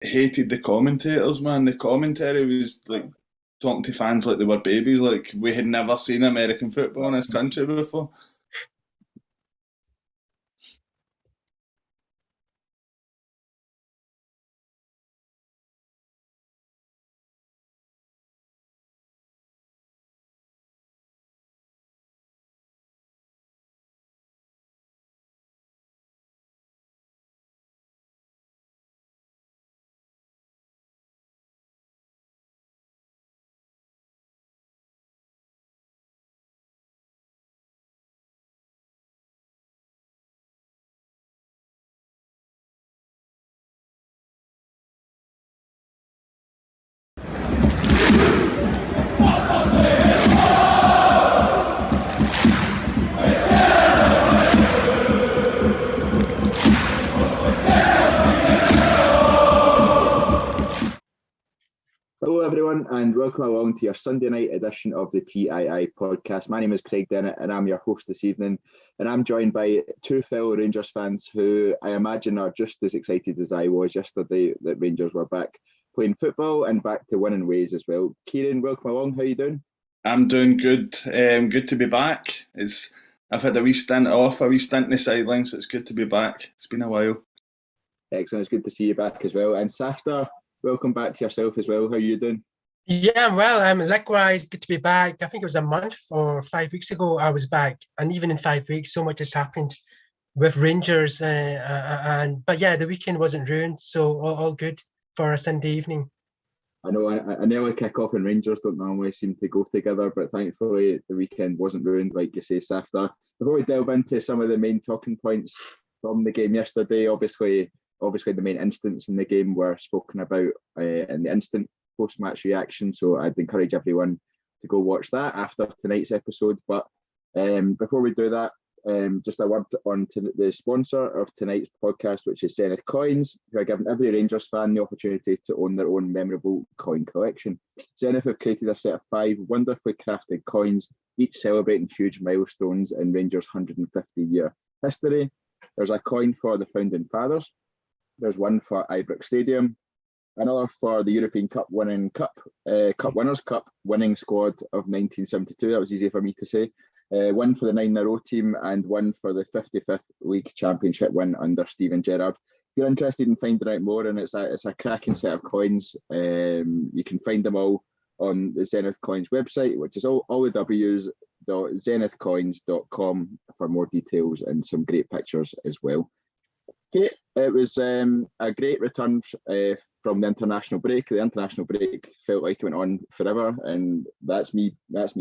hated the commentators, man. The commentary was like talking to fans like they were babies, like we had never seen American football in this country before. Hello, everyone, and welcome along to your Sunday night edition of the TII podcast. My name is Craig Dennett, and I'm your host this evening. And I'm joined by two fellow Rangers fans who I imagine are just as excited as I was yesterday that Rangers were back playing football and back to winning ways as well. Kieran, welcome along. How are you doing? I'm doing good. Good to be back. I've had a wee stint off, a wee stint in the sidelines, so it's good to be back. It's been a while. Excellent. It's good to see you back as well. And Safter, welcome back to yourself as well. How are you doing? Yeah, I'm well. I'm likewise good to be back. I think it was a month or 5 weeks ago I was back, and even in 5 weeks, so much has happened with Rangers. But yeah, the weekend wasn't ruined, so all good for a Sunday evening. I know an early kick-off and Rangers don't normally seem to go together, but thankfully the weekend wasn't ruined, like you say, Safter. Before we delve into some of the main talking points from the game yesterday, obviously the main instance in the game were spoken about in the instant post-match reaction, so I'd encourage everyone to go watch that after tonight's episode. But before we do that, just a word on to the sponsor of tonight's podcast, which is Zenith Coins, who are giving every Rangers fan the opportunity to own their own memorable coin collection. Zenith have created a set of 5 wonderfully crafted coins, each celebrating huge milestones in Rangers' 150-year history. There's a coin for the founding fathers. There's one for Ibrox Stadium, another for the European Cup Winners' Cup winning squad of 1972. That was easy for me to say. One for the 9-0 team and one for the 55th League Championship win under Steven Gerrard. If you're interested in finding out more, and it's a cracking set of coins, you can find them all on the Zenith Coins website, which is all the w's.zenithcoins.com for more details and some great pictures as well. Okay, it was a great return from the international break. The international break felt like it went on forever, and that's me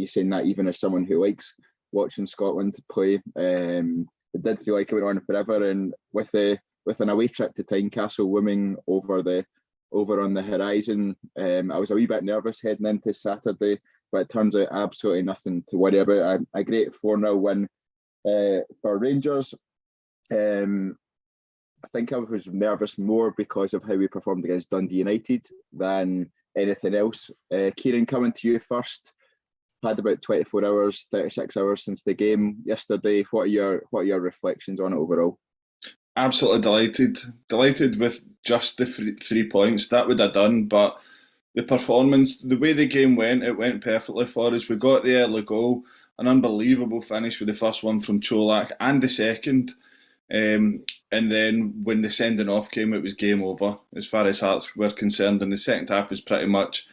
saying that even as someone who likes watching Scotland play. It did feel like it went on forever, and with an away trip to Tynecastle looming over on the horizon, I was a wee bit nervous heading into Saturday, but it turns out absolutely nothing to worry about. A great 4-0 win for Rangers. I think I was nervous more because of how we performed against Dundee United than anything else. Kieran, coming to you first. Had about 24 hours, 36 hours since the game yesterday. What are your reflections on it overall? Absolutely delighted with just the 3 points. That would have done, but the performance, the way the game went, it went perfectly for us. We got the early goal, an unbelievable finish with the first one from Colak and the second. And then when the sending off came, it was game over as far as Hearts were concerned. And the second half was pretty much,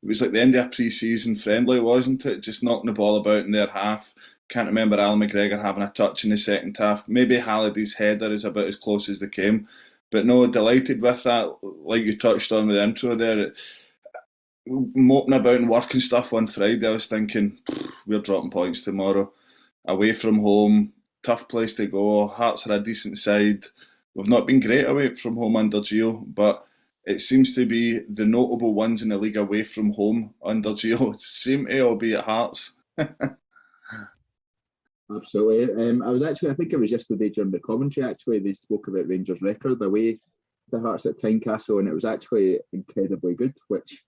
it was like the end of a pre-season friendly, wasn't it? Just knocking the ball about in their half. Can't remember Alan McGregor having a touch in the second half. Maybe Halliday's header is about as close as they came. But no, delighted with that. Like you touched on with the intro there, moping about and working stuff on Friday, I was thinking, we're dropping points tomorrow. Away from home, tough place to go. Hearts are a decent side. We've not been great away from home under Gio, but it seems to be the notable ones in the league away from home under Gio seem to all be at Hearts. Absolutely. I think it was yesterday during the commentary, actually, they spoke about Rangers' record away to Hearts at Tynecastle, and it was actually incredibly good, which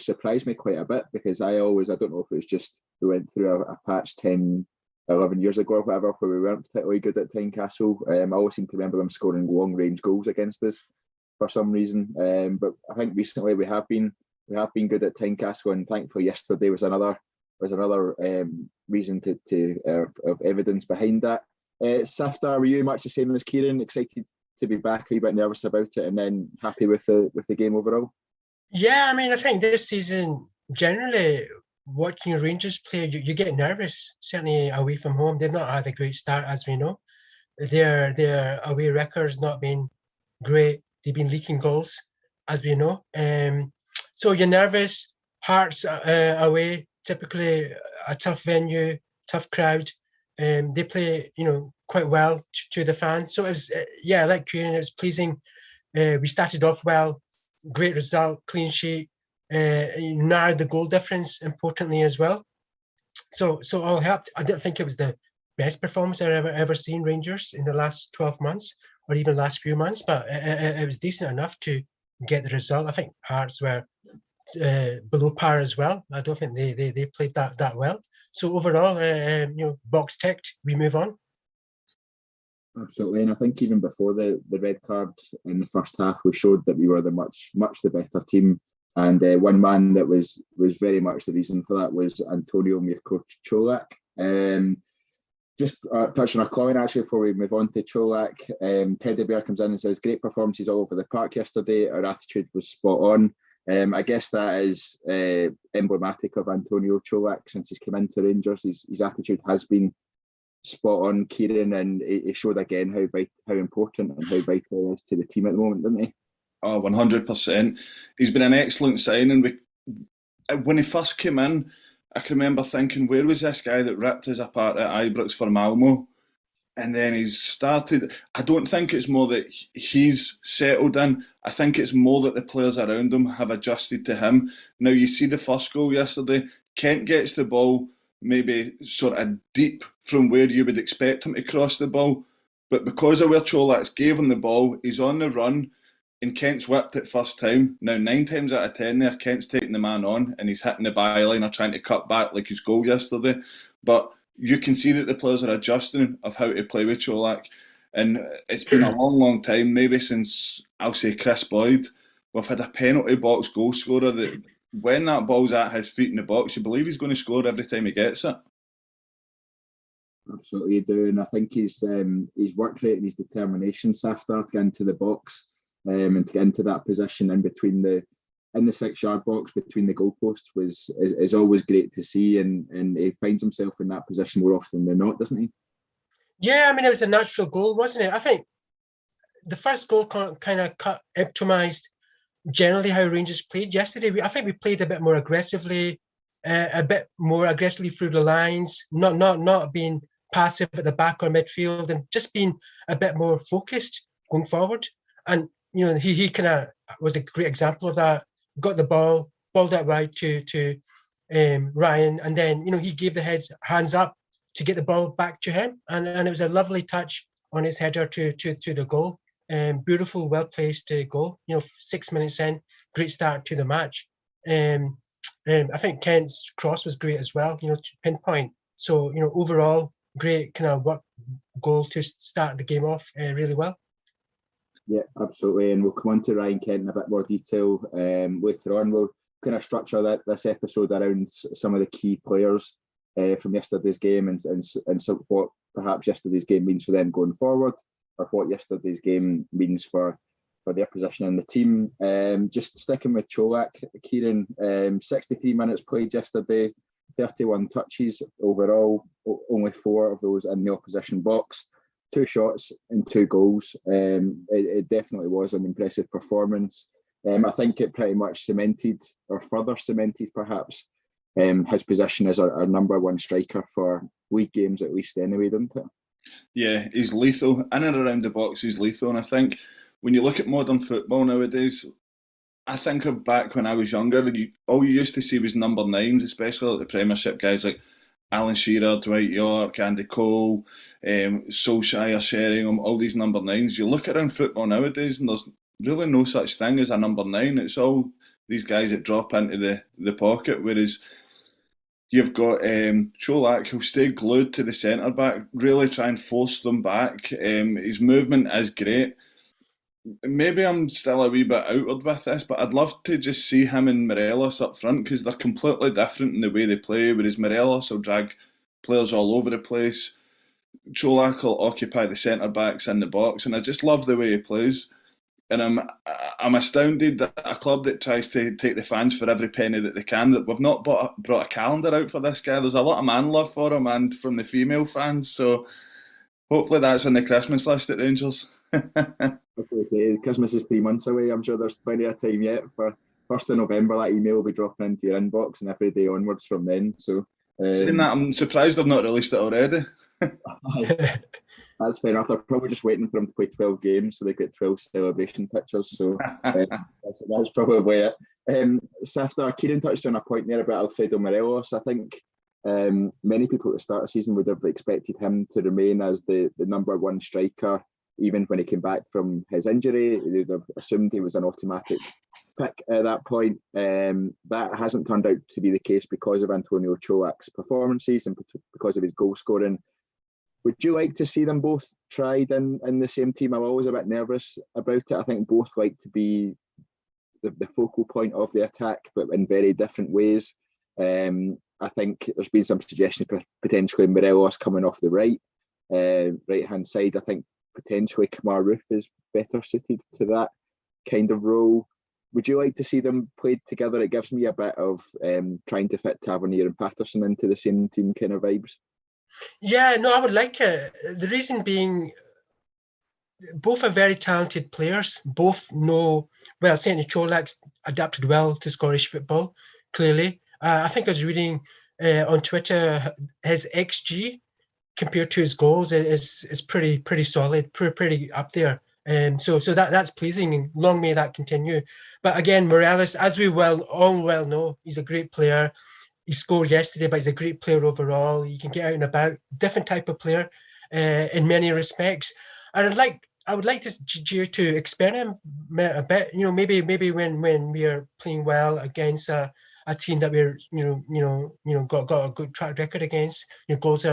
surprised me quite a bit, because I don't know if it was just we went through a patch 10, 11 years ago or whatever, where we weren't particularly good at Tynecastle. I always seem to remember them scoring long-range goals against us. for some reason. But I think recently we have been good at Tynecastle, and thankfully yesterday was another reason of evidence behind that. Siftar, were you much the same as Kieran? Excited to be back, a bit nervous about it, and then happy with the game overall? Yeah, I mean, I think this season generally watching Rangers play, you get nervous. Certainly away from home, they've not had a great start, as we know. Their away record's not been great. They've been leaking goals, as we know. So you're nervous. Hearts away, typically a tough venue, tough crowd. They play, quite well to the fans. So it was, like Kieran, it was pleasing. We started off well, great result, clean sheet, narrowed the goal difference importantly as well. So all helped. I didn't think it was the best performance I've ever seen Rangers in the last 12 months or even last few months, but it was decent enough to get the result. I think Hearts were below par as well. I don't think they played that well. So overall, box ticked, we move on. Absolutely, and I think even before the red card in the first half, we showed that we were the much the better team. And one man that was very much the reason for that was Antonio Colak. Just touching on a comment actually before we move on to Colak, Teddy Bear comes in and says, great performances all over the park yesterday. Our attitude was spot on. I guess that is emblematic of Antonio Colak since he's come into Rangers. His attitude has been spot on, Kieran, and it showed again how important and how vital he is to the team at the moment, didn't he? Oh, 100%. He's been an excellent signing. When he first came in, I can remember thinking, where was this guy that ripped us apart at Ibrox for Malmo? And then he's started. I don't think it's more that he's settled in. I think it's more that the players around him have adjusted to him. Now, you see the first goal yesterday. Kent gets the ball maybe sort of deep from where you would expect him to cross the ball. But because of where Colak's gave him the ball, he's on the run. And Kent's whipped it first time. Now, 9 times out of 10 there, Kent's taking the man on and he's hitting the byline or trying to cut back like his goal yesterday. But you can see that the players are adjusting of how to play with Colak. And it's been a long, long time, maybe since, I'll say, Chris Boyd. We've had a penalty box goal scorer that when that ball's at his feet in the box, you believe he's going to score every time he gets it. Absolutely, you do. And I think his work rate and his determination, Siftar, to get into the box, and to get into that position in between the 6-yard box between the goalposts is always great to see, and he finds himself in that position more often than not, doesn't he? Yeah, I mean, it was a natural goal, wasn't it? I think the first goal kind of epitomised generally how Rangers played yesterday. I think we played a bit more aggressively through the lines, not being passive at the back or midfield, and just being a bit more focused going forward. And he kind of was a great example of that. Got the balled out wide to Ryan, and then he gave the hands up to get the ball back to him, and it was a lovely touch on his header to the goal. Beautiful, well placed goal. 6 minutes in, great start to the match. I think Kent's cross was great as well. To pinpoint. So overall, great kind of work goal to start the game off really well. Yeah, absolutely, and we'll come on to Ryan Kent in a bit more detail later on. We'll kind of structure this episode around some of the key players from yesterday's game and so what perhaps yesterday's game means for them going forward, or what yesterday's game means for their position in the team. Just sticking with Colak, Kieran, 63 minutes played yesterday, 31 touches overall, only 4 of those in the opposition box. 2 shots and 2 goals. It definitely was an impressive performance. I think it pretty much cemented, or further cemented perhaps, his position as our number 1 striker for league games at least anyway, didn't it? Yeah, he's lethal. In and around the box, he's lethal. And I think when you look at modern football nowadays, I think of back when I was younger, all you used to see was number 9s, especially like the Premiership guys like Alan Shearer, Dwight York, Andy Cole, Solskjaer, Sheringham, all these number 9s. You look around football nowadays and there's really no such thing as a number 9. It's all these guys that drop into the pocket, whereas you've got Colak, who'll stay glued to the centre-back, really try and force them back. His movement is great. maybe I'm still a wee bit outward with this, but I'd love to just see him and Morelos up front because they're completely different in the way they play. Whereas Morelos will drag players all over the place. Colak will occupy the centre backs in the box, and I just love the way he plays. And I'm astounded that a club that tries to take the fans for every penny that they can, that we've not brought a calendar out for this guy. There's a lot of man love for him and from the female fans, so hopefully that's on the Christmas list at Rangers. I was going to say, Christmas is 3 months away. I'm sure there's plenty of time yet. For 1st of November, that email will be dropping into your inbox, and every day onwards from then. So, Saying that, I'm surprised they've not released it already. that's fair enough. They're probably just waiting for him to play 12 games so they get 12 celebration pictures. So that's probably it. Sifter, Kieran touched on a point there about Alfredo Morelos. I think many people at the start of the season would have expected him to remain as the number one striker, even when he came back from his injury. They would have assumed he was an automatic pick at that point. That hasn't turned out to be the case because of Antonio Colak's performances and because of his goal scoring. Would you like to see them both tried in the same team? I'm always a bit nervous about it. I think both like to be the focal point of the attack, but in very different ways. I think there's been some suggestions potentially Morelos coming off the right-hand side. I think potentially Kamar Roof is better suited to that kind of role. Would you like to see them played together? It gives me a bit of trying to fit Tavernier and Patterson into the same team kind of vibes. Yeah, no, I would like it. The reason being, both are very talented players. Both know, well, certainly Colak's adapted well to Scottish football, clearly. I think I was reading on Twitter, his XG compared to his goals is pretty solid, pretty up there. So that's pleasing, and long may that continue. But again, Morelos, as we all well know, he's a great player. He scored yesterday, but he's a great player overall. He can get out and about, different type of player in many respects. And I would like to experiment a bit. You know, maybe when we are playing well against a team that we're got a good track record against. You know, goals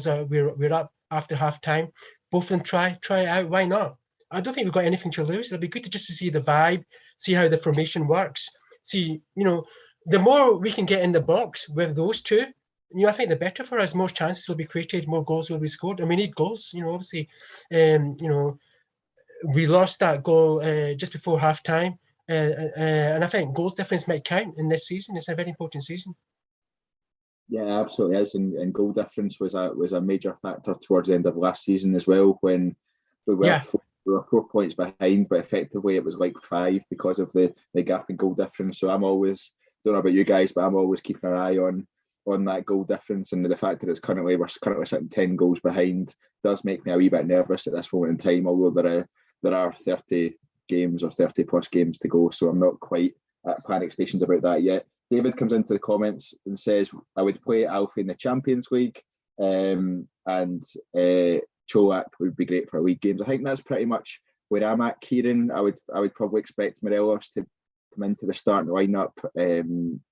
are we're up after half time. Both of them try it out. Why not? I don't think we've got anything to lose. It'll be good to see the vibe, see how the formation works. See, the more we can get in the box with those two, I think the better for us. More chances will be created, more goals will be scored, and we need goals. Obviously, we lost that goal just before half time, and I think goals difference might count in this season. It's a very important season. Yeah, absolutely is, and goal difference was a major factor towards the end of last season as well, when we were 4 points behind, but effectively it was like 5 because of the gap in goal difference. So I'm always, don't know about you guys, but I'm always keeping an eye on that goal difference, and the fact that we're currently sitting 10 goals behind does make me a wee bit nervous at this moment in time, although there are 30 games or 30 plus games to go, so I'm not quite at panic stations about that yet. David comes into the comments and says, I would play Alfie in the Champions League, and Colak would be great for league games. I think that's pretty much where I'm at, Kieran. I would probably expect Morelos to come into the starting lineup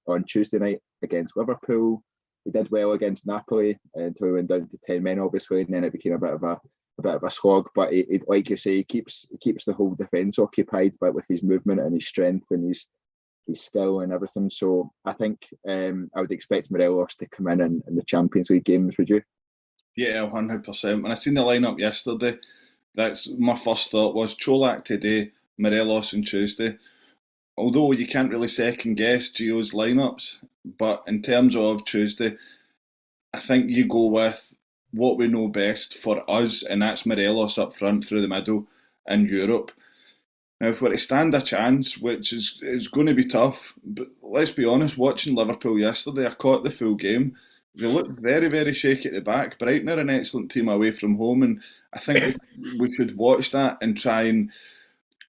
on Tuesday night against Liverpool. He did well against Napoli until he went down to 10 men, obviously, and then it became a bit of a slog. But he, like you say, he keeps the whole defence occupied, but with his movement and his strength and his skill and everything. So I think I would expect Morelos to come in the Champions League games. Would you? Yeah, 100%. When I seen the lineup yesterday, that's my first thought was Colak today, Morelos on Tuesday. Although you can't really second guess Gio's lineups, but in terms of Tuesday, I think you go with what we know best for us, and that's Morelos up front through the middle in Europe. Now, if we're to stand a chance, which is going to be tough, but let's be honest, watching Liverpool yesterday, I caught the full game. They looked very, very shaky at the back. Brighton are an excellent team away from home, and I think we could watch that and try and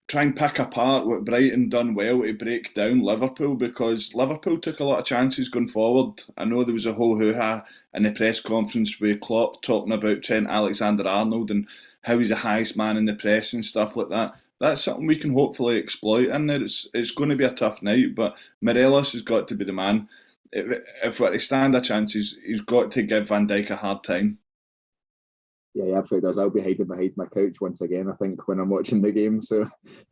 pick apart what Brighton done well to break down Liverpool, because Liverpool took a lot of chances going forward. I know there was a whole hoo-ha in the press conference with Klopp talking about Trent Alexander-Arnold and how he's the highest man in the press and stuff like that. That's something we can hopefully exploit in there. It's going to be a tough night, but Morelos has got to be the man. If we're to stand a chance, he's got to give Van Dijk a hard time. Yeah, he absolutely does. I'll be hiding behind my couch once again, I think, when I'm watching the game. So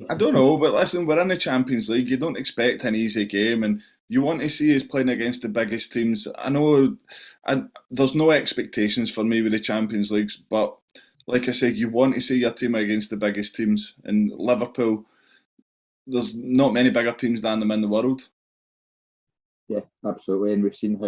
I don't know, but listen, we're in the Champions League. You don't expect an easy game, and you want to see us playing against the biggest teams. I know there's no expectations for me with the Champions Leagues, but like I said, you want to see your team against the biggest teams. And Liverpool, there's not many bigger teams than them in the world. yeah, absolutely. And we've seen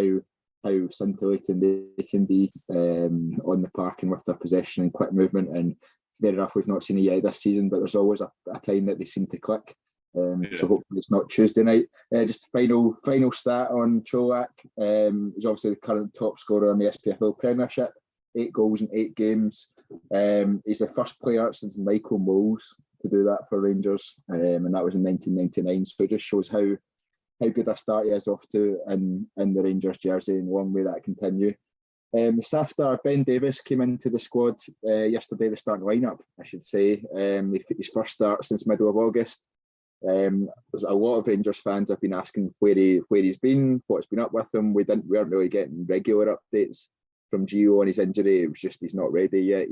how scintillating they can be on the park and with their possession and quick movement. And fair enough, we've not seen it yet this season, but there's always a time that they seem to click. So hopefully it's not Tuesday night. Just final stat on Colak. He's obviously the current top scorer in the SPFL Premiership. 8 goals in 8 games. He's the first player since Michael Moles to do that for Rangers, and that was in 1999. So it just shows how good a start he is off to in the Rangers jersey, and long may that continue. This after Ben Davies came into the squad yesterday, the starting lineup, I should say. His first start since middle of August. There's a lot of Rangers fans have been asking where he's been, what's been up with him. We weren't really getting regular updates from Gio on his injury. It was just he's not ready yet.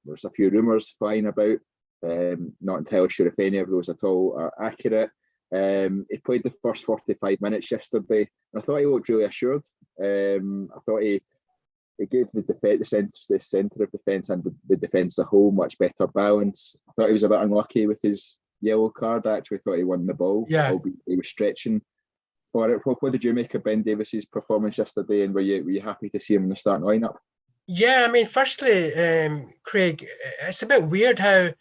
There's a few rumours flying about. Not entirely sure if any of those at all are accurate. He played the first 45 minutes yesterday, and I thought he looked really assured. I thought he gave the centre of defence and the defence as a whole much better balance. I thought he was a bit unlucky with his yellow card. I actually thought he won the ball. Yeah. He was stretching for it. What did you make of Ben Davies' performance yesterday, and were you happy to see him in the starting lineup? Yeah, I mean, firstly, Craig, it's a bit weird how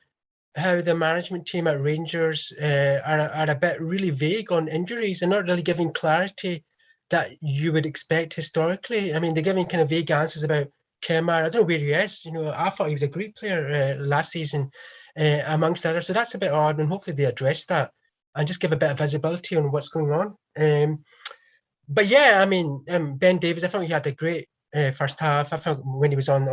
the management team at Rangers are a bit really vague on injuries and not really giving clarity that you would expect historically. I mean, they're giving kind of vague answers about Kemar. I don't know where he is. I thought he was a great player last season, amongst others. So that's a bit odd, and hopefully they address that and just give a bit of visibility on what's going on. But yeah, I mean, Ben Davies, I thought he had a great first half. I thought when he was on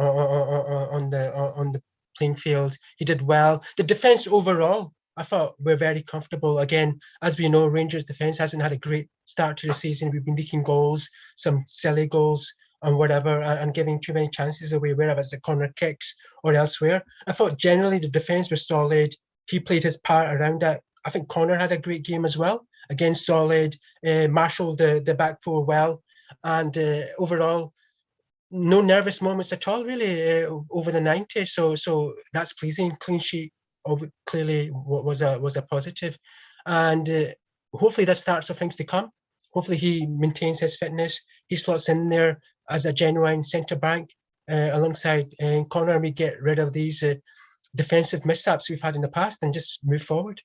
the playing field, he did well. The defence overall, I thought we're very comfortable. Again, as we know, Rangers defence hasn't had a great start to the season. We've been leaking goals, some silly goals and whatever, and giving too many chances away, whether it's the corner kicks or elsewhere. I thought generally the defence was solid. He played his part around that. I think Connor had a great game as well. Again, solid, marshalled the back four well, and overall, no nervous moments at all, really, over the 90. So that's pleasing. Clean sheet clearly was a positive, and hopefully that starts of things to come. Hopefully he maintains his fitness. He slots in there as a genuine centre back alongside Connor, and we get rid of these defensive mishaps we've had in the past and just move forward.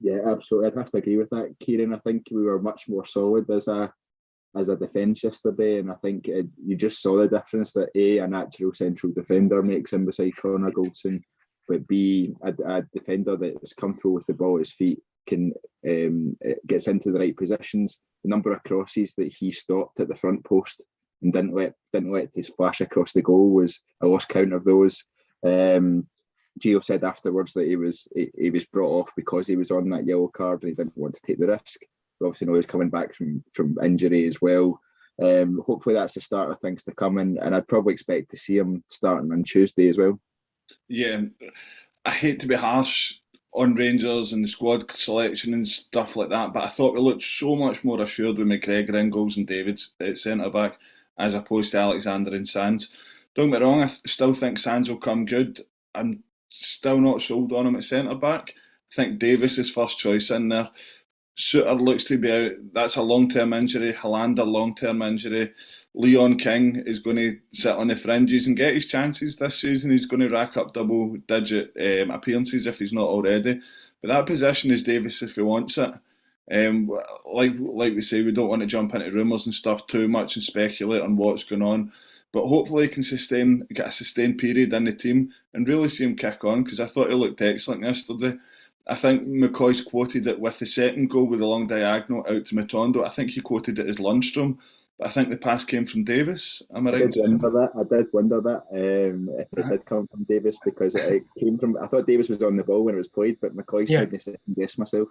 Yeah, absolutely. I'd have to agree with that, Kieran. I think we were much more solid as a defence yesterday, and I think you just saw the difference that A, a natural central defender makes in beside Connor Goldson, but B, a defender that is comfortable with the ball at his feet, can gets into the right positions. The number of crosses that he stopped at the front post and didn't let his flash across the goal was I lost count of those. Gio said afterwards that he was brought off because he was on that yellow card and he didn't want to take the risk. We obviously know he's coming back from injury as well. Hopefully that's the start of things to come, and I'd probably expect to see him starting on Tuesday as well. Yeah, I hate to be harsh on Rangers and the squad selection and stuff like that, but I thought we looked so much more assured with McGregor, Ingalls and Davies at centre back as opposed to Alexander and Sands. Don't get me wrong, I still think Sands will come good. I'm still not sold on him at centre back. I think Davies is first choice in there. Suter looks to be out. That's a long-term injury. Hollander, long-term injury. Leon King is going to sit on the fringes and get his chances this season. He's going to rack up double-digit appearances if he's not already. But that position is Davies if he wants it. Like we say, we don't want to jump into rumours and stuff too much and speculate on what's going on. But hopefully he can get a sustained period in the team and really see him kick on, because I thought he looked excellent yesterday. I think McCoy's quoted it with the second goal with the long diagonal out to Matondo. I think he quoted it as Lundstrom, but I think the pass came from Davies. Am I right? I did wonder that if it did come from Davies, because it came from. I thought Davies was on the ball when it was played, but McCoy made me second guess myself.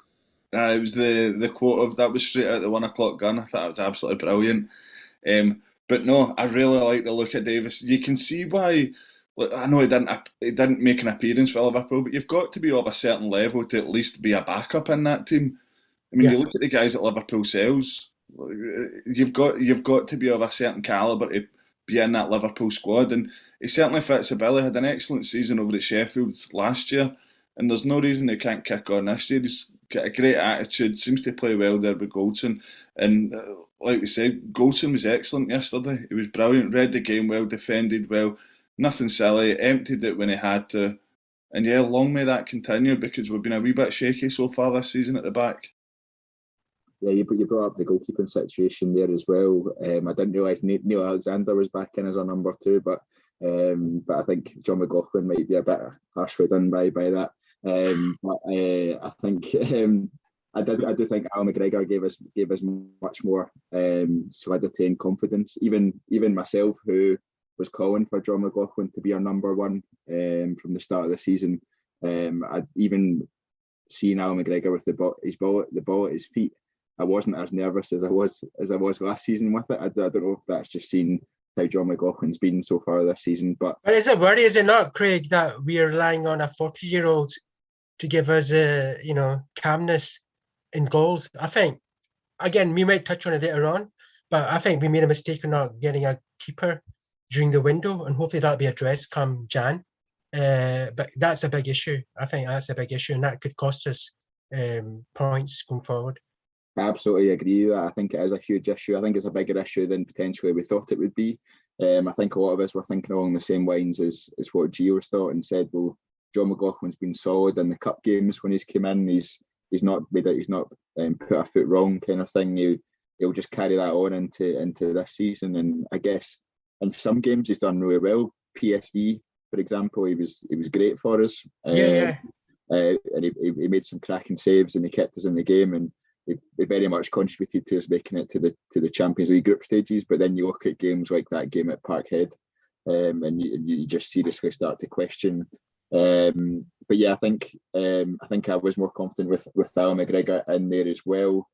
It was the quote of that was straight out the 1 o'clock gun. I thought it was absolutely brilliant. But no, I really like the look at Davies. You can see why I know he didn't make an appearance for Liverpool, but you've got to be of a certain level to at least be a backup in that team. I mean, Yeah. you look at the guys at Liverpool sells. You've got to be of a certain calibre to be in that Liverpool squad, and he certainly fits the bill. He had an excellent season over at Sheffield last year, and there's no reason he can't kick on this year. He's got a great attitude, seems to play well there with Goldson, and like we said, Goldson was excellent yesterday. He was brilliant, read the game well, defended well, nothing silly, emptied it when he had to, and yeah, long may that continue because we've been a wee bit shaky so far this season at the back. Yeah, you brought up the goalkeeping situation there as well. I didn't realise Neil Alexander was back in as our number 2, but I think John McLaughlin might be a bit harshly done by that. But I think I do think Al McGregor gave us much more solidity and confidence. Even myself, who was calling for John McLaughlin to be our number 1 from the start of the season, I'd even seen Al McGregor with the ball at his feet. I wasn't as nervous as I was last season with it. I don't know if that's just seen how John McLaughlin's been so far this season. But is it worry, is it not, Craig, that we are relying on a 40-year-old to give us calmness in goals? I think, again, we might touch on it later on, but I think we made a mistake in not getting a keeper during the window, and hopefully that'll be addressed come Jan. But that's a big issue. I think that's a big issue, and that could cost us points going forward. I absolutely agree with that. I think it is a huge issue. I think it's a bigger issue than potentially we thought it would be. I think a lot of us were thinking along the same lines as what Gio's thought, and said, well, John McLaughlin's been solid in the cup games when he's come in. He's not put a foot wrong kind of thing. He'll just carry that on into this season. And I guess in some games he's done really well. PSV, for example, he was great for us. And he made some cracking saves and he kept us in the game, and they very much contributed to us making it to the Champions League group stages. But then you look at games like that game at Parkhead, and you just seriously start to question. But yeah, I think I was more confident with Al McGregor in there as well.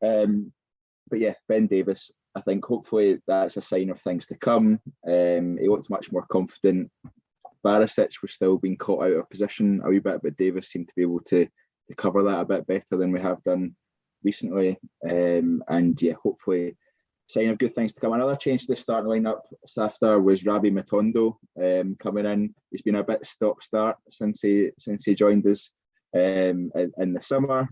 But yeah, Ben Davies, I think hopefully that's a sign of things to come. He looked much more confident. Barisic was still being caught out of position a wee bit, but Davies seemed to be able to cover that a bit better than we have done recently. And yeah, hopefully sign of good things to come. Another change to the starting lineup, Safdar, was Rabbi Matondo coming in. He's been a bit stop-start since he joined us in the summer.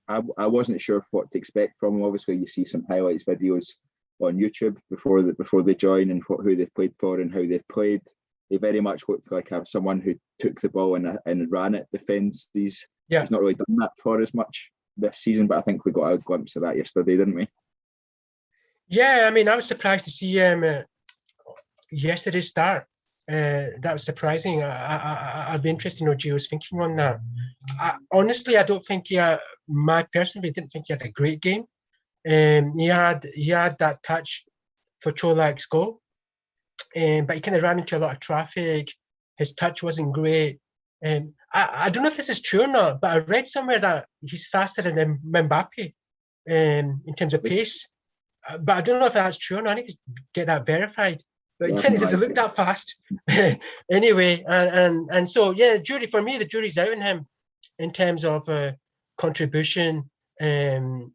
I wasn't sure what to expect from him. Obviously, you see some highlights videos on YouTube before they join and who they've played for and how they've played. They very much looked like someone who took the ball and ran it, defends. He's not really done that for as much this season, but I think we got a glimpse of that yesterday, didn't we? Yeah, I mean, I was surprised to see yesterday's start. That was surprising. I'd be interested to know Gio's thinking on that. Honestly, I don't think my personally didn't think he had a great game. He had that touch for Colak's goal, but he kind of ran into a lot of traffic. His touch wasn't great. I don't know if this is true or not, but I read somewhere that he's faster than Mbappe in terms of pace. But I don't know if that's true or not. I need to get that verified. But it doesn't look that fast. Anyway, and so yeah, for me, the jury's out on him in terms of contribution to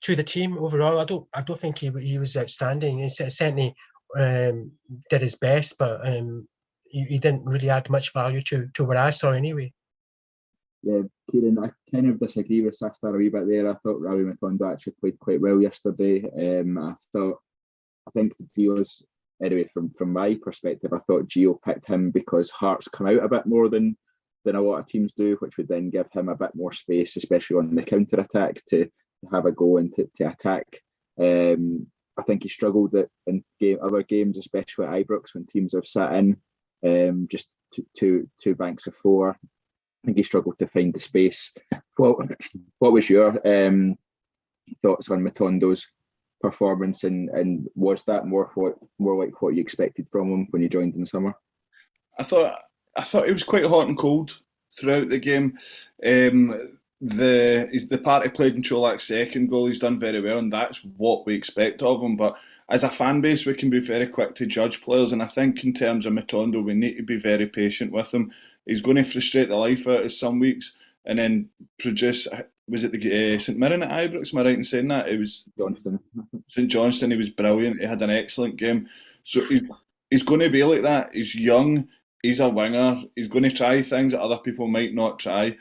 the team overall. I don't think he was outstanding. He certainly did his best, but he didn't really add much value to what I saw anyway. Yeah, Kieran, I kind of disagree with Safdar a wee bit there. I thought Rabbi Matondo actually played quite well yesterday. I think Gio's, anyway, from my perspective, I thought Gio picked him because Hearts come out a bit more than a lot of teams do, which would then give him a bit more space, especially on the counter attack, to have a go and to attack. I think he struggled in other games, especially at Ibrox, when teams have sat in just two banks of four. I think he struggled to find the space. What was your thoughts on Matondo's performance, and was that more like what you expected from him when you joined in the summer? I thought he was quite hot and cold throughout the game. the part he played in Colak's second goal, he's done very well, and that's what we expect of him. But as a fan base, we can be very quick to judge players, and I think in terms of Matondo, we need to be very patient with him. He's going to frustrate the life out of some weeks, and then produce. Was it the St Mirren at Ibrox? Am I right in saying that? It was Johnston. St Johnston. He was brilliant. He had an excellent game. So he's going to be like that. He's young. He's a winger. He's going to try things that other people might not try.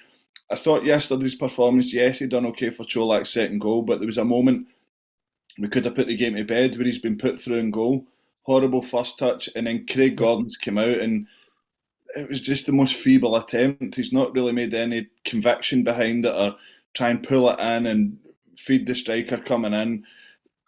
I thought yesterday's performance, yes, he done okay for Colak's second goal, but there was a moment we could have put the game to bed where he's been put through in goal. Horrible first touch, and then Craig Gordon's came out, and it was just the most feeble attempt. He's not really made any conviction behind it or try and pull it in and feed the striker coming in.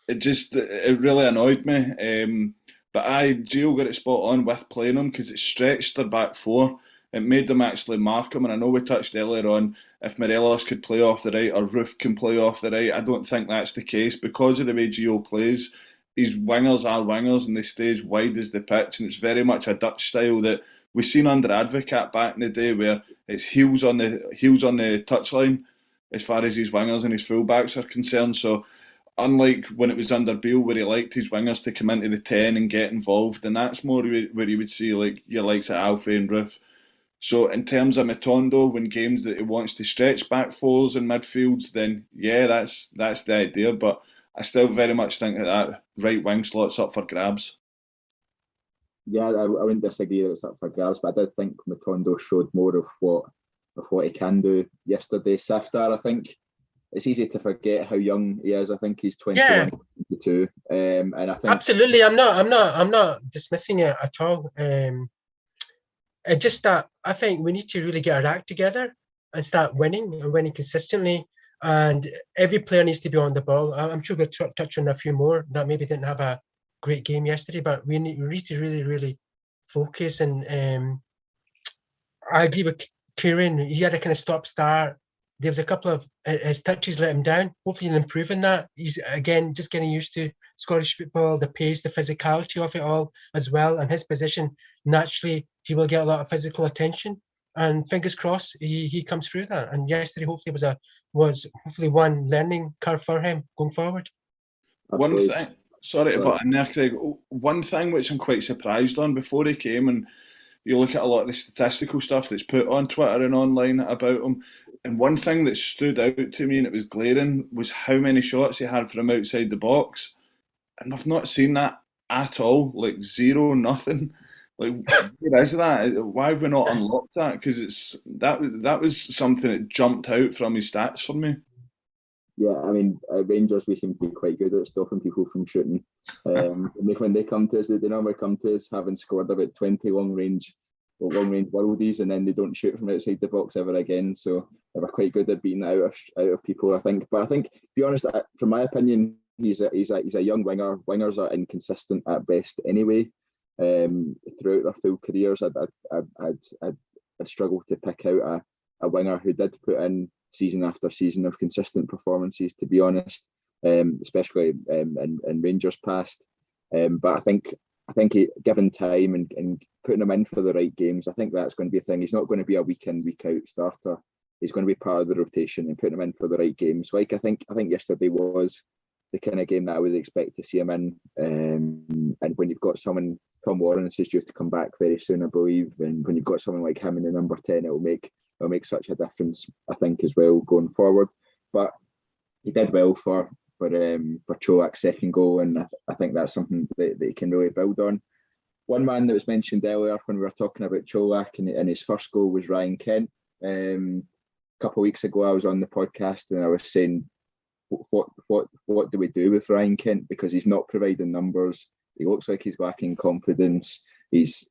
It really annoyed me. But Gio got it spot on with playing him because it stretched their back four. It made them actually mark him, and I know we touched earlier on if Morelos could play off the right or Roof can play off the right. I don't think that's the case because of the way Gio plays. His wingers are wingers and they stay as wide as the pitch, and it's very much a Dutch style that we've seen under Advocat back in the day, where it's heels on the touchline as far as his wingers and his fullbacks are concerned. So unlike when it was under Beale, where he liked his wingers to come into the 10 and get involved, and that's more where you would see like your likes of Alfie and Roof. So in terms of Matondo, when games that he wants to stretch back fours and midfields, then yeah, that's the idea. But I still very much think that right wing slot's up for grabs. Yeah, I wouldn't disagree that it's up for grabs, but I did think Matondo showed more of what he can do yesterday. Safdar, I think it's easy to forget how young he is. I think he's 21, 22, and I think absolutely. I'm not dismissing it at all. It's just that I think we need to really get our act together and start winning and winning consistently. And every player needs to be on the ball. I'm sure we'll touch on a few more that maybe didn't have a great game yesterday, but we need to really, really focus. And I agree with Kieran. He had a kind of stop-start. There was a couple of his touches let him down. Hopefully he'll improve in that. He's, again, just getting used to Scottish football, the pace, the physicality of it all as well. And his position, naturally, he will get a lot of physical attention. And fingers crossed, he comes through that. And yesterday, hopefully, was hopefully one learning curve for him going forward. Absolutely. One thing, sorry to butt in there, Craig. One thing which I'm quite surprised on before he came, and you look at a lot of the statistical stuff that's put on Twitter and online about him, and one thing that stood out to me, and it was glaring, was how many shots he had from outside the box. And I've not seen that at all. Like zero, nothing. Like, where is that? Why have we not unlocked that? Because that was something that jumped out from his stats for me. Yeah, I mean, Rangers, we seem to be quite good at stopping people from shooting. When they come to us, they normally come to us having scored about 20 long-range worldies, and then they don't shoot from outside the box ever again. So they were quite good at beating out of people, I think. But I think, to be honest, from my opinion, he's a young winger. Wingers are inconsistent at best anyway. Throughout their full careers, I'd struggle to pick out a winger who did put in season after season of consistent performances, to be honest, especially in Rangers past. But I think given time and putting him in for the right games, I think that's going to be a thing. He's not going to be a week in, week out starter. He's going to be part of the rotation and putting him in for the right games. Like I think yesterday was the kind of game that I would expect to see him in. And when you've got someone, Tom Lawrence is due to come back very soon, I believe, and when you've got someone like him in the number 10, it'll make such a difference, I think, as well going forward. But he did well for Colak's second goal, and I think that's something that he can really build on. One man that was mentioned earlier when we were talking about Colak and his first goal was Ryan Kent. A couple of weeks ago, I was on the podcast and I was saying, what do we do with Ryan Kent? Because he's not providing numbers. He looks like he's lacking confidence. He's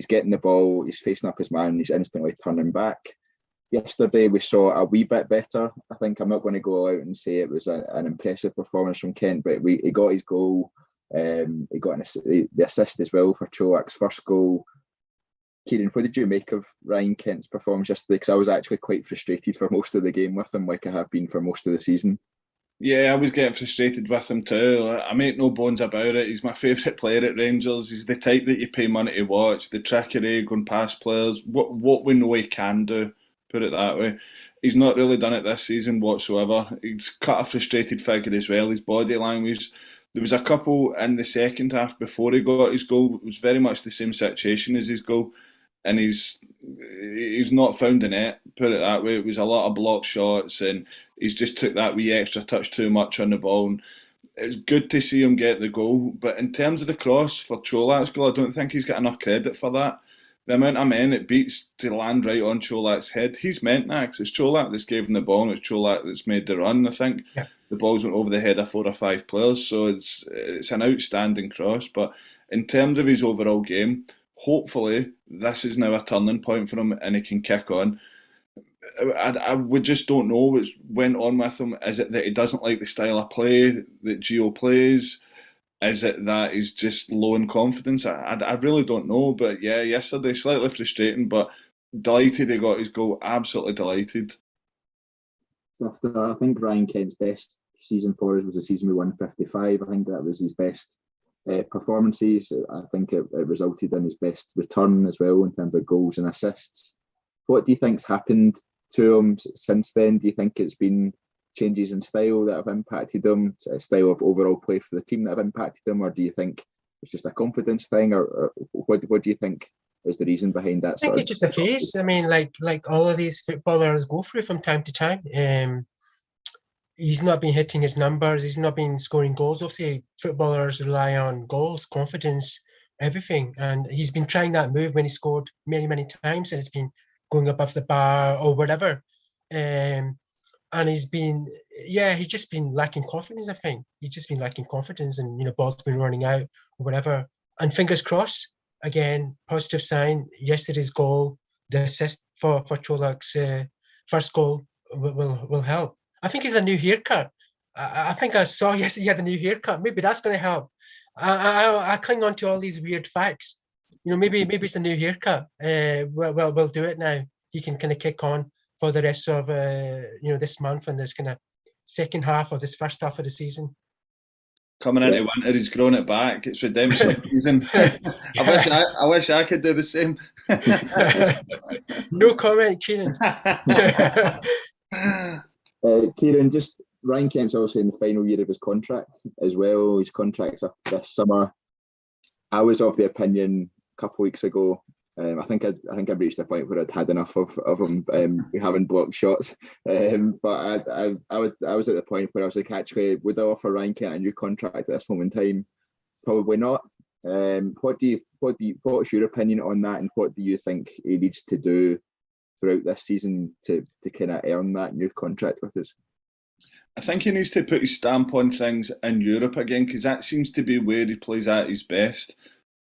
getting the ball, he's facing up his man, he's instantly turning back. Yesterday we saw a wee bit better. I think I'm not going to go out and say it was an impressive performance from Kent, but he got his goal. He got the assist as well for Colak's first goal. Kieran, what did you make of Ryan Kent's performance yesterday? Because I was actually quite frustrated for most of the game with him, like I have been for most of the season. Yeah, I was getting frustrated with him too. I make no bones about it. He's my favourite player at Rangers. He's the type that you pay money to watch. The trickery, going past players, what we know he can do. put it that way. He's not really done it this season whatsoever. He's cut a frustrated figure as well. His body language. There was a couple in the second half before he got his goal. It was very much the same situation as his goal, and he's not found the net. Put it that way. It was a lot of block shots, and he's just took that wee extra touch too much on the ball. And it's good to see him get the goal, but in terms of the cross for Colak's goal, I don't think he's got enough credit for that. The amount of men it beats to land right on Colak's head, he's meant that, 'cause it's Colak that's gave him the ball and it's Colak that's made the run. I think the balls went over the head of 4 or 5 players, so it's an outstanding cross. But in terms of his overall game, hopefully this is now a turning point for him and he can kick on. We just don't know what went on with him. Is it that he doesn't like the style of play that Gio plays? Is it that he's just low in confidence? I really don't know. But yeah, yesterday, slightly frustrating, but delighted he got his goal. Absolutely delighted. I think Ryan Kent's best season for us was the season we won 55. I think that was his best performances. I think it resulted in his best return as well in terms of goals and assists. What do you think's happened to him since then? Do you think it's been changes in style that have impacted him, a style of overall play for the team that have impacted him, or do you think it's just a confidence thing, or what do you think is the reason behind that? I think it's just a phase. I mean, like all of these footballers go through from time to time. He's not been hitting his numbers. He's not been scoring goals. Obviously, footballers rely on goals, confidence, everything. And he's been trying that move when he scored many, many times, and it's been going above the bar or whatever. And he's just been lacking confidence, I think. He's just been lacking confidence, and, balls been running out or whatever. And fingers crossed, again, positive sign. Yesterday's goal, the assist for Colak's first goal will help. I think he's a new haircut. I think I saw yesterday he had a new haircut. Maybe that's going to help. I cling on to all these weird facts. Maybe it's a new haircut. We'll do it now. He can kind of kick on for the rest of this month and this kind of second half of this first half of the season. Coming into winter, he's grown it back. It's redemption season. I wish I could do the same. No comment, Kieran. Kieran, just Ryan Kent's obviously in the final year of his contract as well. His contract's up this summer. I was of the opinion a couple of weeks ago. I think I'd reached a point where I'd had enough of him having blocked shots. But I was at the point where I was like, actually, would I offer Ryan Kent a new contract at this moment in time? Probably not. What's your opinion on that, and what do you think he needs to do throughout this season to kind of earn that new contract with us? I think he needs to put his stamp on things in Europe again, because that seems to be where he plays at his best.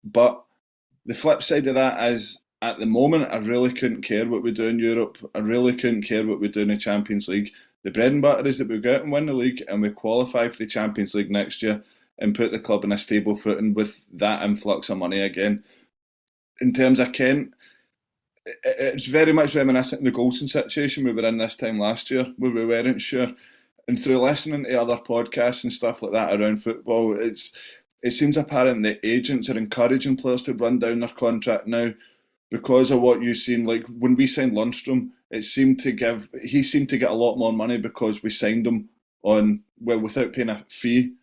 But the flip side of that is, at the moment, I really couldn't care what we do in Europe. I really couldn't care what we do in the Champions League. The bread and butter is that we go out and win the league and we qualify for the Champions League next year and put the club in a stable footing with that influx of money again. In terms of Kent, it's very much reminiscent of the Goalson situation we were in this time last year, where we weren't sure. And through listening to other podcasts and stuff like that around football, it seems apparent that agents are encouraging players to run down their contract now because of what you've seen. Like when we signed Lundstrom, he seemed to get a lot more money because we signed him without paying a fee.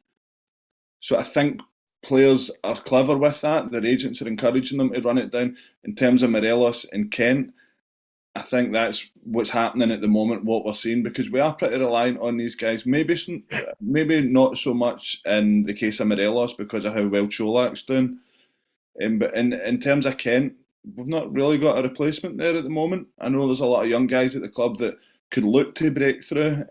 So I think players are clever with that. Their agents are encouraging them to run it down. In terms of Morelos and Kent, I think that's what's happening at the moment, what we're seeing, because we are pretty reliant on these guys. Maybe not so much in the case of Morelos because of how well Colak's doing. But in terms of Kent, we've not really got a replacement there at the moment. I know there's a lot of young guys at the club that could look to break through,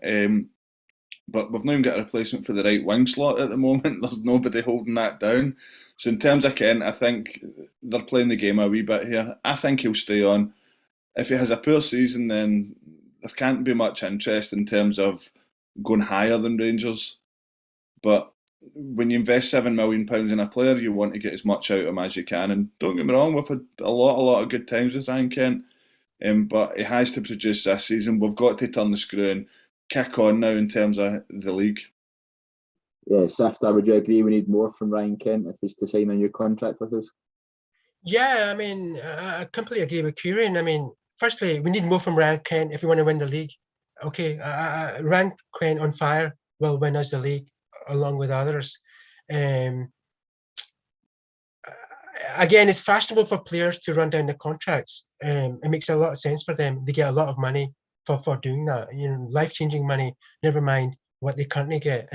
but we've not even got a replacement for the right wing slot at the moment. There's nobody holding that down. So in terms of Kent, I think they're playing the game a wee bit here. I think he'll stay on. If he has a poor season, then there can't be much interest in terms of going higher than Rangers. But when you invest £7 million in a player, you want to get as much out of him as you can. And don't get me wrong, we've had a lot of good times with Ryan Kent. But he has to produce this season. We've got to turn the screw and kick on now in terms of the league. Yeah, Safta, would you agree we need more from Ryan Kent if he's to sign a new contract with us? Yeah, I mean, I completely agree with Kieran. I mean, firstly, we need more from Ryan Kent if we want to win the league. Okay, Ryan Kent on fire will win us the league along with others. Again, it's fashionable for players to run down the contracts. It makes a lot of sense for them. They get a lot of money for doing that. Life-changing money. Never mind what they currently get.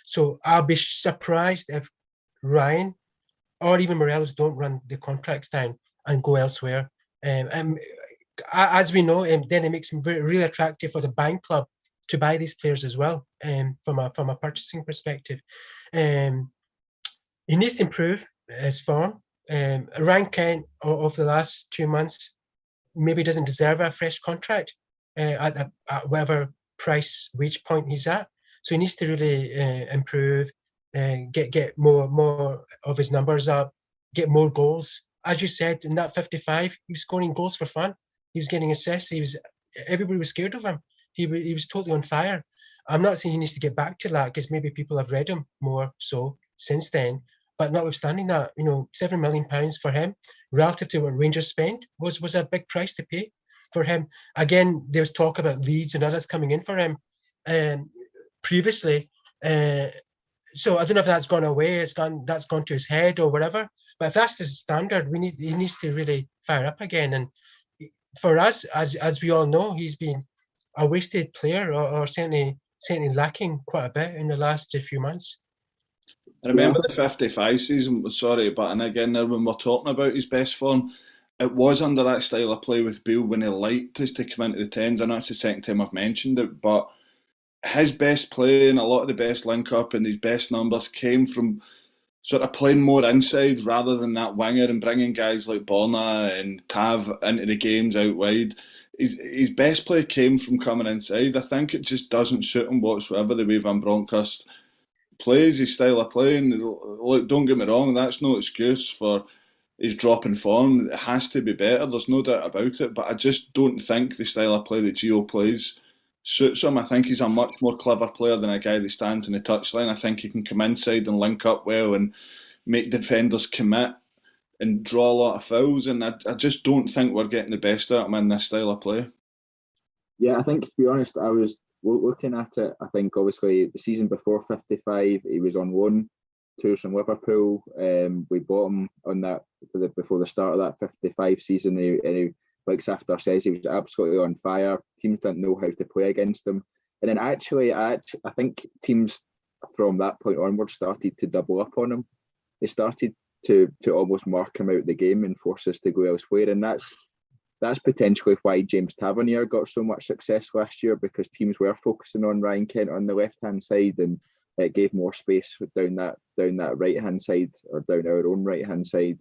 So I'll be surprised if Ryan or even Morelos don't run the contracts down and go elsewhere. As we know, then it makes them really attractive for the buying club to buy these players as well. From a purchasing perspective, he needs to improve his form. Ryan Kent of the last 2 months maybe doesn't deserve a fresh contract at whatever price wage point he's at. So he needs to really improve, get more of his numbers up, get more goals. As you said, in that 55, he was scoring goals for fun. He was getting assists. Everybody was scared of him. He was totally on fire. I'm not saying he needs to get back to that because maybe people have read him more so since then. But notwithstanding that, £7 million for him relative to what Rangers spent was a big price to pay for him. Again, there was talk about Leeds and others coming in for him previously. So I don't know if that's gone away. That's gone to his head or whatever. But if that's the standard, he needs to really fire up again. And for us, as we all know, he's been a wasted player or certainly lacking quite a bit in the last few months. I remember the 55 season, sorry, but and again, when we're talking about his best form, it was under that style of play with Beale when he liked us to come into the tens. I know it's the second time I've mentioned it, but his best play and a lot of the best link-up and his best numbers came from sort of playing more inside rather than that winger and bringing guys like Borna and Tav into the games out wide. His best play came from coming inside. I think it just doesn't suit him whatsoever, the way Van Bronckhorst plays, his style of playing. Look, don't get me wrong, that's no excuse for his drop in form. It has to be better, there's no doubt about it, but I just don't think the style of play that Gio plays suits him. I think he's a much more clever player than a guy that stands in the touchline. I think he can come inside and link up well and make defenders commit and draw a lot of fouls, and I just don't think we're getting the best out of him in this style of play. Yeah, I think, to be honest, I was looking at it. I think obviously the season before 55, he was on loan to us from Liverpool. We bought him on that before the start of that 55 season, and he, like Safdar says, he was absolutely on fire. Teams didn't know how to play against him. And then actually, I think teams from that point onward started to double up on him. They started to almost mark him out the game and force us to go elsewhere. And that's potentially why James Tavernier got so much success last year, because teams were focusing on Ryan Kent on the left-hand side, and it gave more space down that right-hand side, or down our own right-hand side,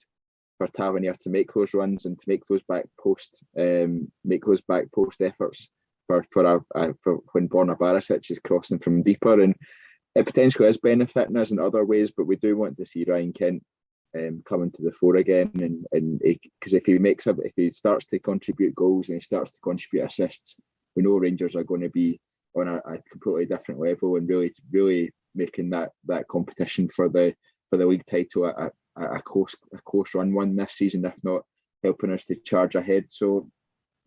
for Tavernier to make those runs and to make those back post efforts for when Borna Barisic is crossing from deeper. And it potentially is benefiting us in other ways, but we do want to see Ryan Kent coming to the fore again, and because if he starts to contribute goals and he starts to contribute assists, we know Rangers are going to be on a completely different level and really making that competition for the league title a close run one this season, if not helping us to charge ahead. So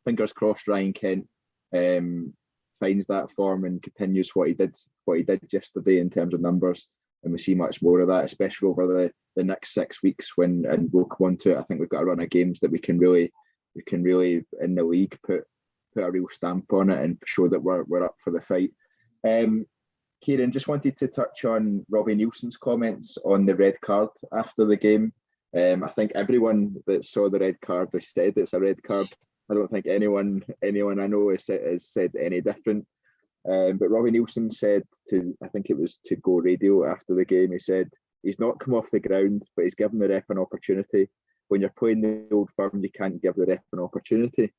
fingers crossed Ryan Kent finds that form and continues what he did yesterday in terms of numbers, and we see much more of that, especially over the next 6 weeks and we'll come on to it. I think we've got a run of games that we can really in the league put a real stamp on it and show that we're up for the fight. Kieran, just wanted to touch on Robbie Neilson's comments on the red card after the game. I think everyone that saw the red card has said it's a red card. I don't think anyone I know has said any different. But Robbie Neilson said I think it was to Go Radio after the game, he said he's not come off the ground, but he's given the ref an opportunity. When you're playing the Old Firm, you can't give the ref an opportunity.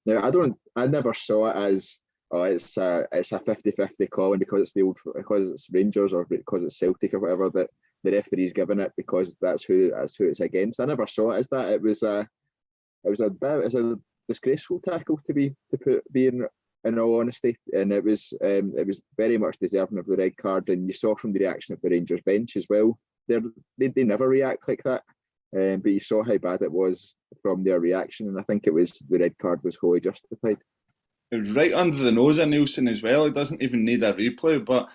Now, I never saw it as it's a 50-50 call, and because it's Rangers or because it's Celtic or whatever, that the referee's given it because that's who it's against. I never saw it as that. It was a disgraceful tackle to be in all honesty, and it was very much deserving of the red card. And you saw from the reaction of the Rangers bench as well, they never react like that. but you saw how bad it was from their reaction, and I think it was the red card was wholly justified. It was right under the nose of Neilson as well. He doesn't even need a replay, but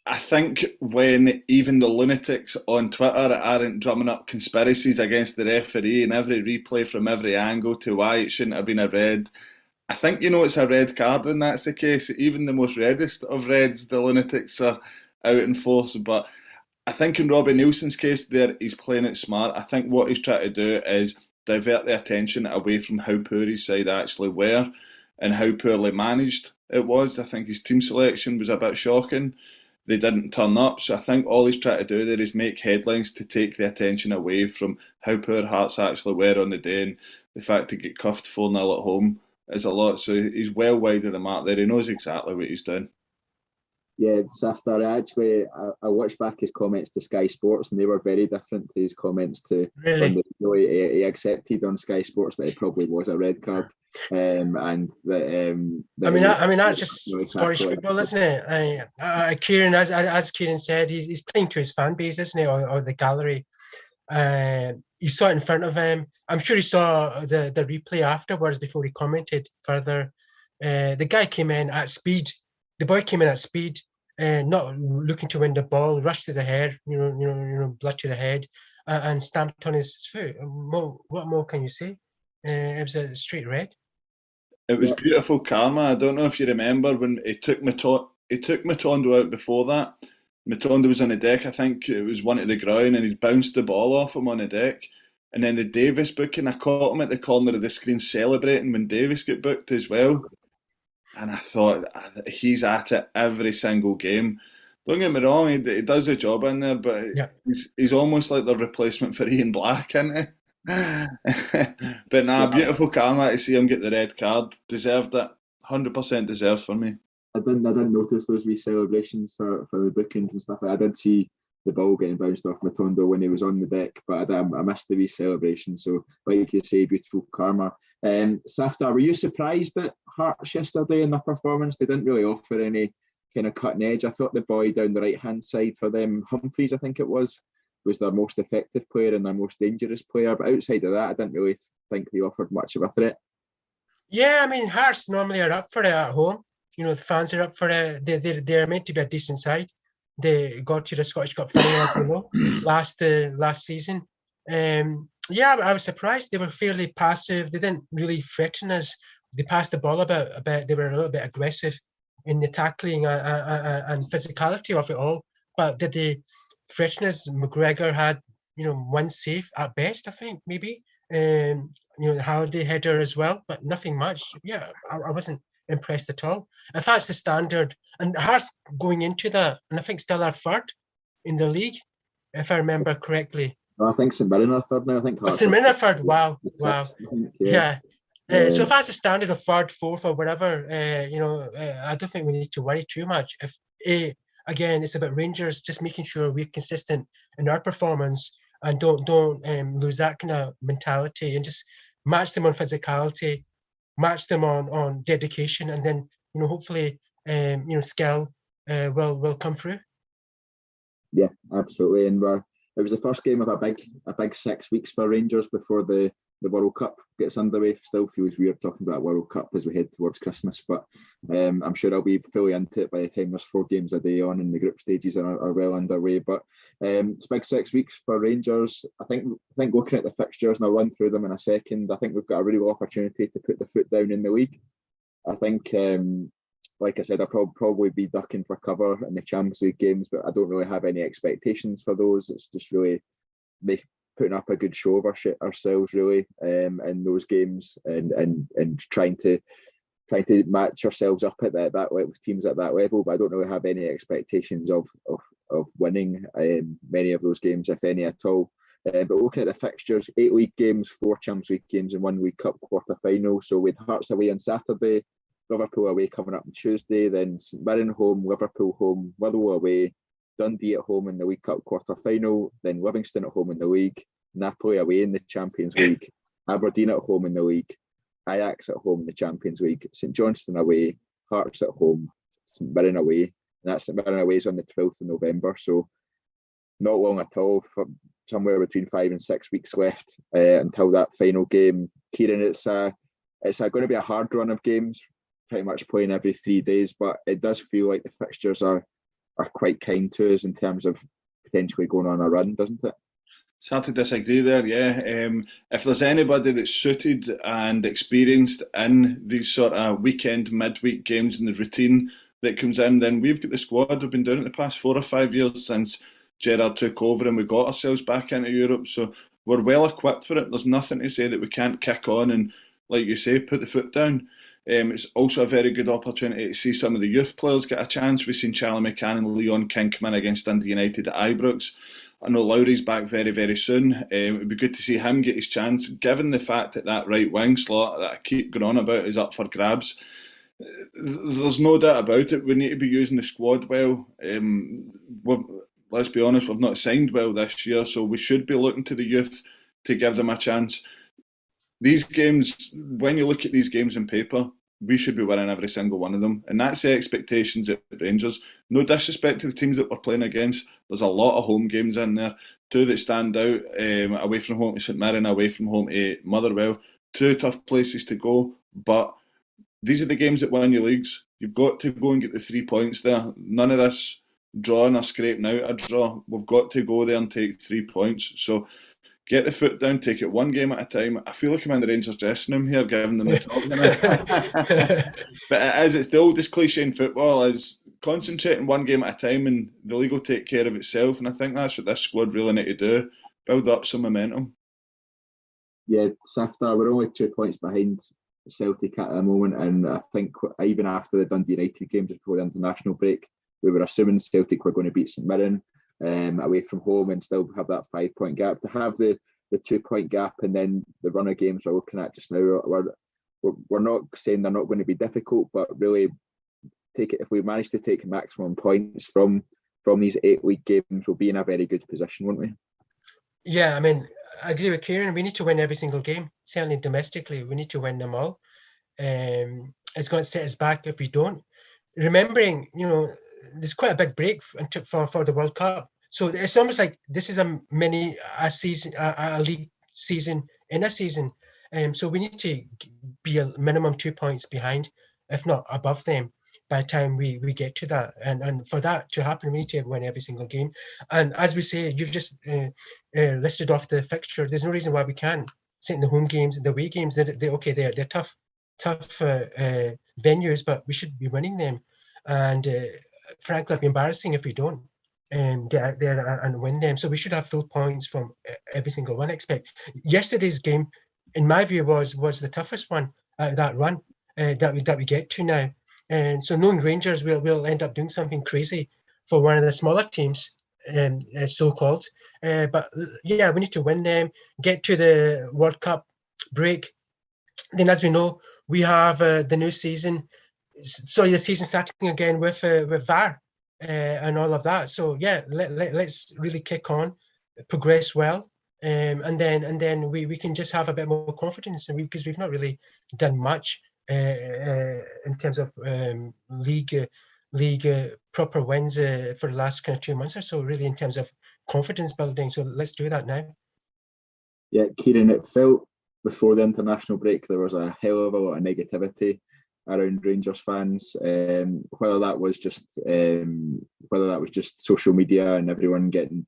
I think when even the lunatics on Twitter aren't drumming up conspiracies against the referee and every replay from every angle to why it shouldn't have been a red, I think it's a red card when that's the case. Even the most reddest of reds, the lunatics are out in force. But I think in Robbie Neilson's case there, he's playing it smart. I think what he's trying to do is divert the attention away from how poor his side actually were and how poorly managed it was. I think his team selection was a bit shocking. They didn't turn up, so I think all he's trying to do there is make headlines to take the attention away from how poor Hearts actually were on the day, and the fact to get cuffed 4-0 at home is a lot. So he's well wide of the mark there. He knows exactly what he's doing. Yeah, Saftar, I watched back his comments to Sky Sports, and they were very different to his comments to Really? He accepted on Sky Sports that it probably was a red card, and that. I mean that's just Scottish football, isn't it? Kieran, as Kieran said, he's playing to his fan base, isn't he, or the gallery. He saw it in front of him. I'm sure he saw the replay afterwards before he commented further. The guy came in at speed. The boy came in at speed, not looking to win the ball, rushed to the head, blood to the head, and stamped on his foot. What more can you say? It was a straight red. It was beautiful karma. I don't know if you remember when he took Matondo out before that. Matondo was on the deck. I think it was one to the ground, and he's bounced the ball off him on the deck. And then the Davies booking, I caught him at the corner of the screen celebrating when Davies got booked as well. And I thought, he's at it every single game. Don't get me wrong, he does a job in there, but he's almost like the replacement for Ian Black, isn't he? But beautiful karma to see him get the red card. Deserved it. 100% deserves for me. I didn't notice those wee celebrations for the bookings and stuff. I did see the ball getting bounced off Matondo when he was on the deck, but I missed the wee celebration. So, like you say, beautiful karma. Saftar, were you surprised at Hearts yesterday in their performance? They didn't really offer any kind of cutting edge. I thought the boy down the right-hand side for them, Humphreys, I think it was their most effective player and their most dangerous player. But outside of that, I didn't really think they offered much of a threat. Yeah, I mean, Hearts normally are up for it at home. The fans are up for it. They're meant to be a decent side. They got to the Scottish Cup final, last season. I was surprised. They were fairly passive. They didn't really threaten us. They passed the ball about. They were a little bit aggressive in the tackling and physicality of it all. But did they threaten us? McGregor had, one save at best, I think, maybe. Halliday header as well, but nothing much. Yeah, I wasn't impressed at all. If that's the standard, and Hearts going into that, and I think still are third in the league, if I remember correctly. I think St Mirren are third now. I think St Mirren are third. Wow. Yeah. So if that's a standard of third, fourth, or whatever, I don't think we need to worry too much. Again, it's about Rangers just making sure we're consistent in our performance and don't lose that kind of mentality and just match them on physicality, match them on dedication, and then hopefully skill will come through. Yeah, absolutely, and it was the first game of a big 6 weeks for Rangers before the World Cup gets underway. Still feels weird talking about World Cup as we head towards Christmas, but I'm sure I'll be fully into it by the time there's 4 games a day on and the group stages are well underway. But it's a big 6 weeks for Rangers. I think looking at the fixtures, and I'll run through them in a second, I think we've got a real opportunity to put the foot down in the league. I think, like I said, I'll probably be ducking for cover in the Champions League games, but I don't really have any expectations for those. It's just really putting up a good show of ourselves really in those games and trying to match ourselves up at that level with teams at that level. But I don't really have any expectations of winning many of those games, if any at all. But looking at the fixtures, 8 league games, 4 Champions League games, and 1 League Cup quarter final. So with Hearts away on Saturday, Liverpool away coming up on Tuesday, then St Mirren home, Liverpool home, Wirral away, Dundee at home in the League Cup quarter final, then Livingston at home in the league, Napoli away in the Champions League, Aberdeen at home in the league, Ajax at home in the Champions League, St Johnstone away, Hearts at home, St Mirren away, and that St Mirren away is on the 12th of November, so not long at all somewhere between 5 and 6 weeks left until that final game. Kieran, it's going to be a hard run of games, pretty much playing every 3 days, but it does feel like the fixtures are quite kind to us in terms of potentially going on a run, doesn't it? It's hard to disagree there, yeah. If there's anybody that's suited and experienced in these sort of weekend, midweek games and the routine that comes in, then we've got the squad. We've been doing it the past 4 or 5 years since Gerrard took over and we got ourselves back into Europe. So we're well equipped for it. There's nothing to say that we can't kick on and, like you say, put the foot down. It's also a very good opportunity to see some of the youth players get a chance. We've seen Charlie McCann and Leon King come in against Dundee United at Ibrox. I know Lowry's back very, very soon. It would be good to see him get his chance, given the fact that right wing slot that I keep going on about is up for grabs. There's no doubt about it. We need to be using the squad well. Let's be honest, we've not signed well this year, so we should be looking to the youth to give them a chance. These games, when you look at these games on paper, we should be winning every single one of them. And that's the expectations at Rangers. No disrespect to the teams that we're playing against. There's a lot of home games in there. 2 that stand out, away from home to St Mirren, away from home to Motherwell. 2 tough places to go. But these are the games that win your leagues. You've got to go and get the 3 points there. None of this drawing or scraping out a draw. We've got to go there and take 3 points. So get the foot down, take it one game at a time. I feel like I'm in the Rangers dressing room here, giving them the talk. But it's the oldest cliche in football, is concentrating one game at a time and the league will take care of itself. And I think that's what this squad really need to do, build up some momentum. Yeah, Safta, we're only 2 points behind Celtic at the moment, and I think even after the Dundee United game just before the international break, we were assuming Celtic were going to beat St Mirren away from home and still have that 5 point gap. To have the 2 point gap and then the run of games we're looking at just now, we're not saying they're not going to be difficult, but really if we manage to take maximum points from these 8 week games, we'll be in a very good position, won't we? Yeah, I mean, I agree with Kieran. We need to win every single game. Certainly domestically, we need to win them all. It's going to set us back if we don't. Remembering, there's quite a big break for the World Cup. So it's almost like this is a league season in a season. So we need to be a minimum 2 points behind, if not above them, by the time we get to that. And for that to happen, we need to win every single game. And as we say, you've just listed off the fixture. There's no reason why we can't sit in the home games and the away games. They're tough venues, but we should be winning them. And frankly, it'd be embarrassing if we don't get out there and win them. So we should have full points from every single one. I expect yesterday's game, in my view, was the toughest one out of that run that we get to now. And so knowing Rangers will end up doing something crazy for one of the smaller teams, so-called. But yeah, we need to win them, get to the World Cup break. Then, as we know, we have the new season. So the season starting again with VAR and all of that. So yeah, let's really kick on, progress well, and then we can just have a bit more confidence, and because we've not really done much in terms of league proper wins for the last kind of 2 months or so. Really, in terms of confidence building. So let's do that now. Yeah, Kieran, it felt before the international break there was a hell of a lot of negativity around Rangers fans, whether that was just social media and everyone getting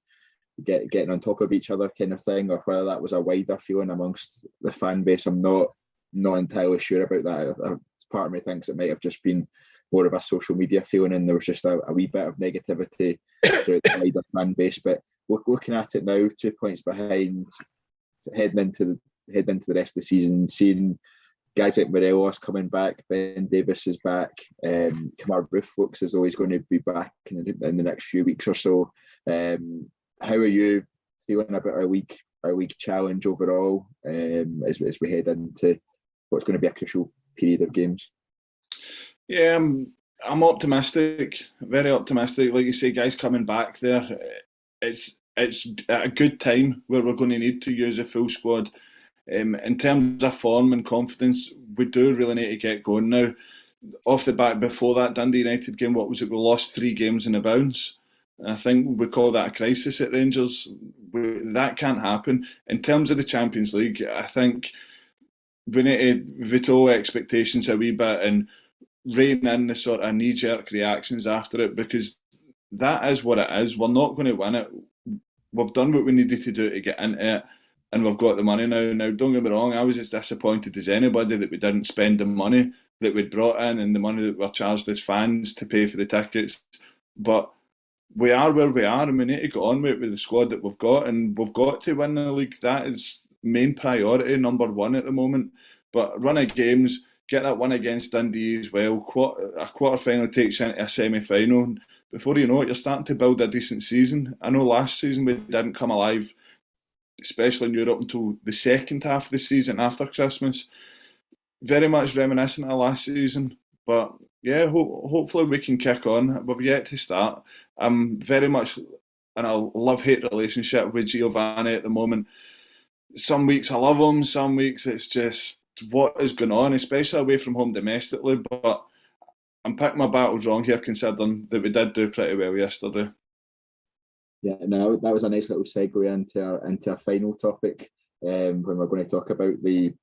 on top of each other kind of thing, or whether that was a wider feeling amongst the fan base. I'm not entirely sure about that. Part of me thinks it might have just been more of a social media feeling, and there was just a wee bit of negativity throughout the wider fan base. But looking at it now, 2 points behind, heading into the rest of the season, seeing guys like Morelos coming back, Ben Davies is back, Kamar Roof looks as though he's going to be back in the next few weeks or so. How are you feeling about our league challenge overall as we head into what's going to be a crucial period of games? Yeah, I'm optimistic, very optimistic. Like you say, guys coming back there, it's at a good time where we're going to need to use a full squad. In terms of form and confidence, we do really need to get going now. Off the back before that Dundee United game, what was it? We lost 3 games in a bounce. And I think we call that a crisis at Rangers. that can't happen. In terms of the Champions League, I think we need to veto expectations a wee bit and rein in the sort of knee-jerk reactions after it, because that is what it is. We're not going to win it. We've done what we needed to do to get into it, and we've got the money now. Now, don't get me wrong, I was as disappointed as anybody that we didn't spend the money that we'd brought in and the money that we're charged as fans to pay for the tickets. But we are where we are, and we need to get on with the squad that we've got, and we've got to win the league. That is main priority, number one at the moment. But run of games, get that one against Dundee as well. A quarter-final takes you into a semi-final. Before you know it, you're starting to build a decent season. I know last season we didn't come alive, especially in Europe, until the second half of the season after Christmas. Very much reminiscent of last season. But yeah, hopefully we can kick on. We've yet to start. I'm very much in a love-hate relationship with Giovanni at the moment. Some weeks I love him, some weeks it's just what is going on, especially away from home domestically. But I'm picking my battles wrong here, considering that we did do pretty well yesterday. Yeah, no, that was a nice little segue into our final topic, when we're going to talk about the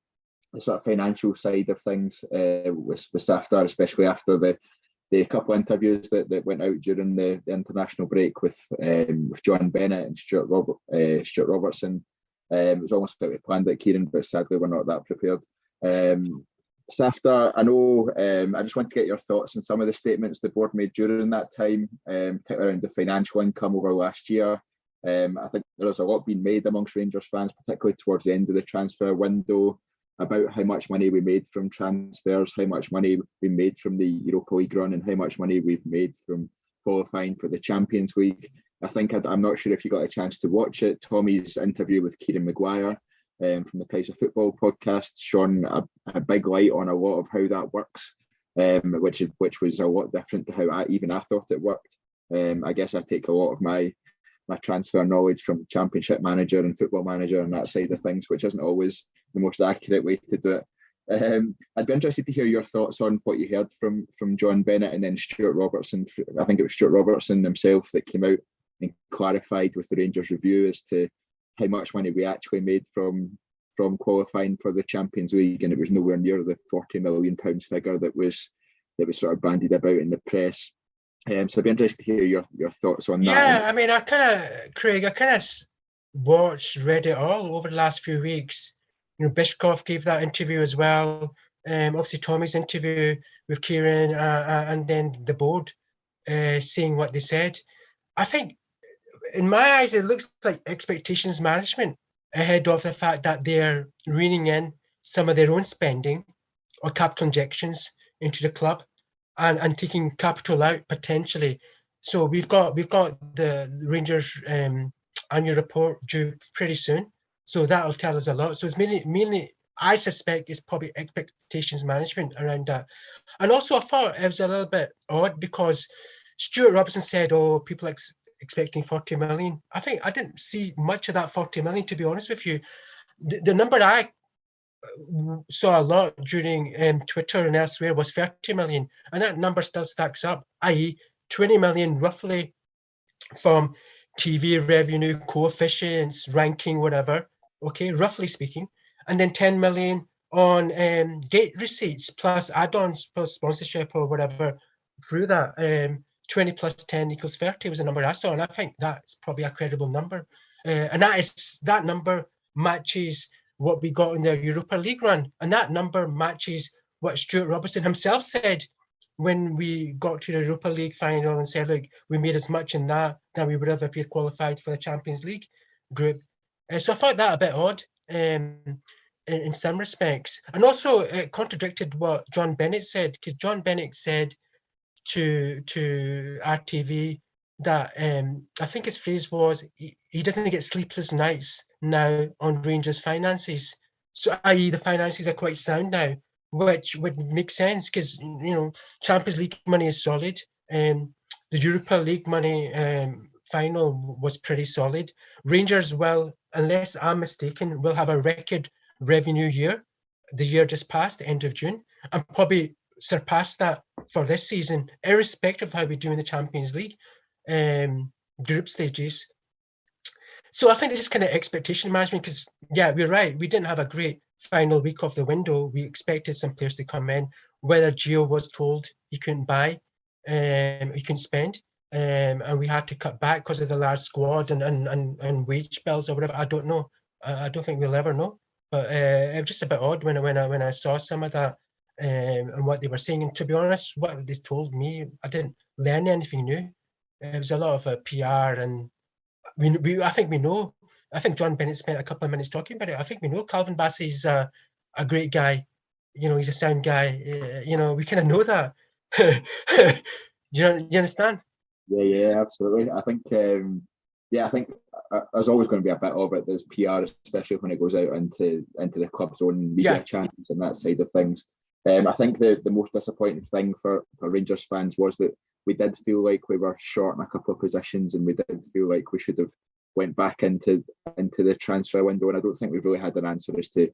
sort of financial side of things with SAFTA, especially after the couple of interviews that went out during the international break with John Bennett and Stuart Robertson. It was almost like we planned it, Kieran, but sadly we're not that prepared. SAFTA, I know, I just want to get your thoughts on some of the statements the board made during that time, particularly around the financial income over last year. I think there's a lot being made amongst Rangers fans, particularly towards the end of the transfer window, about how much money we made from transfers, how much money we made from the Europa League run, and how much money we've made from qualifying for the Champions League. I think, I'm not sure if you got a chance to watch it, Tommy's interview with Kieran Maguire from the Price of Football podcast shone a big light on a lot of how that works, which was a lot different to how I thought it worked. I guess I take a lot of my transfer knowledge from Championship Manager and Football Manager and that side of things, which isn't always the most accurate way to do it. I'd be interested to hear your thoughts on what you heard from John Bennett and then Stuart Robertson. I think it was Stuart Robertson himself that came out and clarified with the Rangers review as to how much money we actually made from qualifying for the Champions League, and it was nowhere near the £40 million figure that was sort of bandied about in the press. So I'd be interested to hear your thoughts on that. Yeah, I mean, I kind of read it all over the last few weeks. You know, Bishkov gave that interview as well. Obviously, Tommy's interview with Kieran, and then the board saying what they said. I think, in my eyes, it looks like expectations management ahead of the fact that they're reining in some of their own spending or capital injections into the club and taking capital out potentially. So we've got the Rangers annual report due pretty soon. So that'll tell us a lot. So it's mainly I suspect it's probably expectations management around that. And also I thought it was a little bit odd because Stuart Robertson said, oh, people expecting 40 million. I think I didn't see much of that 40 million, to be honest with you. The number I saw a lot during Twitter and elsewhere was 30 million, and that number still stacks up, i.e. 20 million roughly from TV revenue, coefficients, ranking, whatever, okay, roughly speaking, and then 10 million on gate receipts plus add-ons plus sponsorship or whatever through that. 20 plus 10 equals 30 was the number I saw, and I think that's probably a credible number. And that number matches what we got in the Europa League run, and that number matches what Stuart Robertson himself said when we got to the Europa League final and said, look, we made as much in that than we would have if we had qualified for the Champions League group. So I thought that a bit odd in some respects. And also it contradicted what John Bennett said, because John Bennett said to RTV that I think his phrase was he doesn't get sleepless nights now on Rangers finances. So i.e. the finances are quite sound now, which would make sense because, you know, Champions League money is solid. The Europa League money final was pretty solid. Rangers will, unless I'm mistaken, will have a record revenue year, the year just past, the end of June, and probably surpass that for this season, irrespective of how we do in the Champions League group stages. So I think this is kind of expectation management because, yeah, we're right. We didn't have a great final week of the window. We expected some players to come in. Whether Gio was told he couldn't buy, he couldn't spend, and we had to cut back because of the large squad and wage bills or whatever. I don't know. I don't think we'll ever know. But it was just a bit odd when I saw some of that and what they were saying. And to be honest, what they told me, I didn't learn anything new. It was a lot of PR, and I think we know. I think John Bennett spent a couple of minutes talking about it. I think we know Calvin Bassey's a great guy. He's a sound guy. We kind of know that. You understand? Yeah, absolutely. I think, I think there's always going to be a bit of it. There's PR, especially when it goes out into the club's own media channels and that side of things. I think the most disappointing thing for Rangers fans was that we did feel like we were short in a couple of positions, and we did feel like we should have went back into the transfer window. And I don't think we've really had an answer as to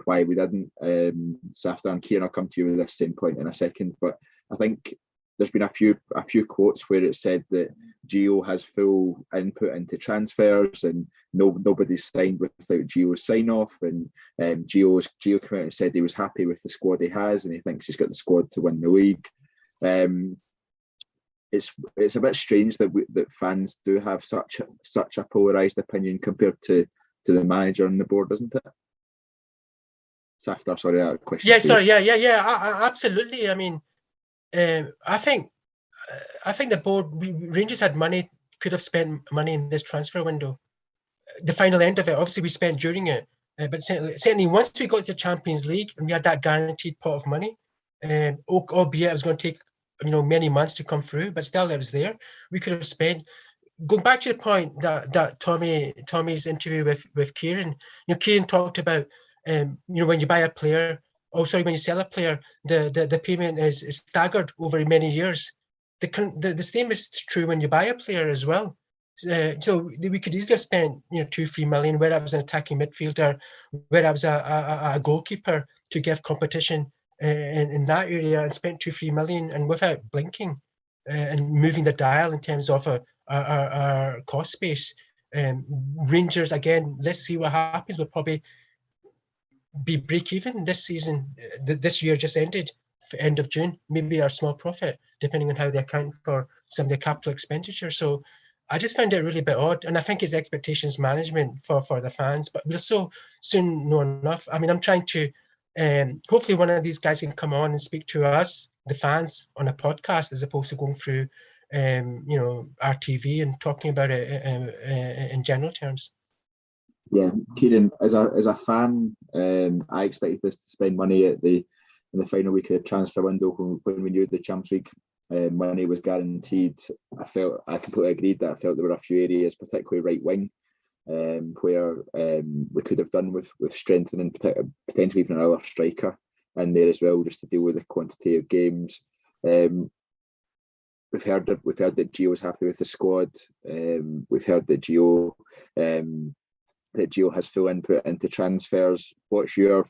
why we didn't. Safdar and Kieran, I'll come to you with this same point in a second, but I think there's been a few quotes where it said that Gio has full input into transfers and nobody's signed without Gio's sign off, and Gio came out and said he was happy with the squad he has and he thinks he's got the squad to win the league. It's a bit strange that fans do have such a polarised opinion compared to the manager and the board, isn't it? Safdar, sorry, that question. Yeah, sorry, yeah, absolutely. I mean, I think the board, Rangers had money, could have spent money in this transfer window. The final end of it, obviously, we spent during it, but certainly once we got to the Champions League and we had that guaranteed pot of money, albeit it was going to take many months to come through, but still it was there. We could have spent. Going back to the point that Tommy's interview with Kieran, Kieran talked about when you buy a player. When you sell a player, the payment is staggered over many years. The same is true when you buy a player as well. So we could easily have spent 2-3 million where I was an attacking midfielder, where I was a goalkeeper to give competition in that area, and spent 2-3 million and without blinking and moving the dial in terms of our cost space. Rangers, again, let's see what happens. We'll probably be break even this season. This year just ended, end of June, maybe our small profit, depending on how they account for some of the capital expenditure. So I just found it really a bit odd, and I think it's expectations management for the fans, but we'll so soon know enough. I mean, I'm trying to hopefully one of these guys can come on and speak to us, the fans, on a podcast, as opposed to going through our TV and talking about it in general terms. Yeah, Kieran, as a fan, I expected us to spend money in the final week of the transfer window when we knew the Champions League money was guaranteed. I completely agreed that I felt there were a few areas, particularly right wing, where we could have done with strengthening, potentially even another striker in there as well, just to deal with the quantity of games. We've heard that Gio's happy with the squad. We've heard that Gio has full input into transfers. What's your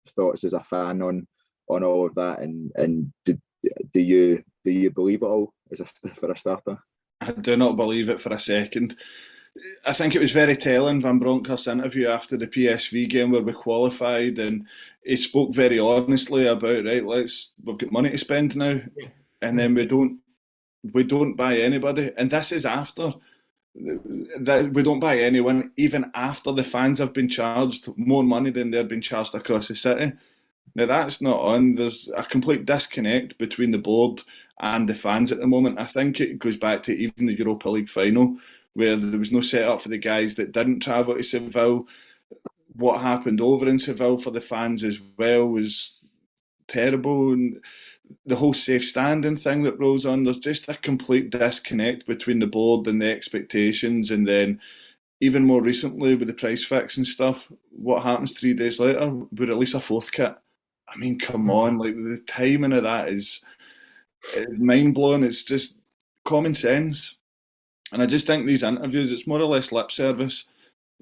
thoughts as a fan on all of that, and do you believe it all for a starter? I do not believe it for a second. I think it was very telling, Van Bronckhorst's interview after the PSV game where we qualified, and he spoke very honestly about, right, we've got money to spend now, and then we don't buy anybody, and this is after that. We don't buy anyone even after the fans have been charged more money than they're being charged across the city. Now that's not on. There's a complete disconnect between the board and the fans at the moment. I think it goes back to even the Europa League final, where there was no set up for the guys that didn't travel to Seville. What happened over in Seville for the fans as well was terrible, and the whole safe standing thing that rolls on, there's just a complete disconnect between the board and the expectations. And then even more recently with the price fix and stuff, what happens 3 days later? We release a fourth kit. I mean, come on, like the timing of that is mind-blowing. It's just common sense. And I just think these interviews, it's more or less lip service.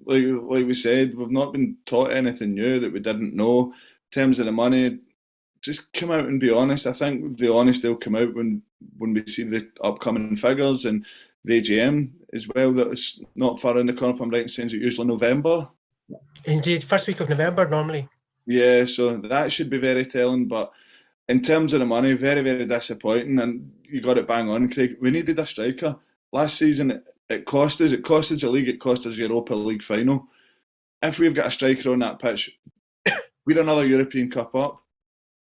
Like we said, we've not been taught anything new that we didn't know. In terms of the money, just come out and be honest. I think the honesty will come out when we see the upcoming figures, and the AGM as well. That it's not far in the corner, if I'm right in saying, it's usually November. Indeed, first week of November normally. Yeah, so that should be very telling. But in terms of the money, very, very disappointing. And you got it bang on, Craig. We needed a striker. Last season, it cost us. It cost us the league. It cost us the Europa League final. If we've got a striker on that pitch, we're another European Cup up.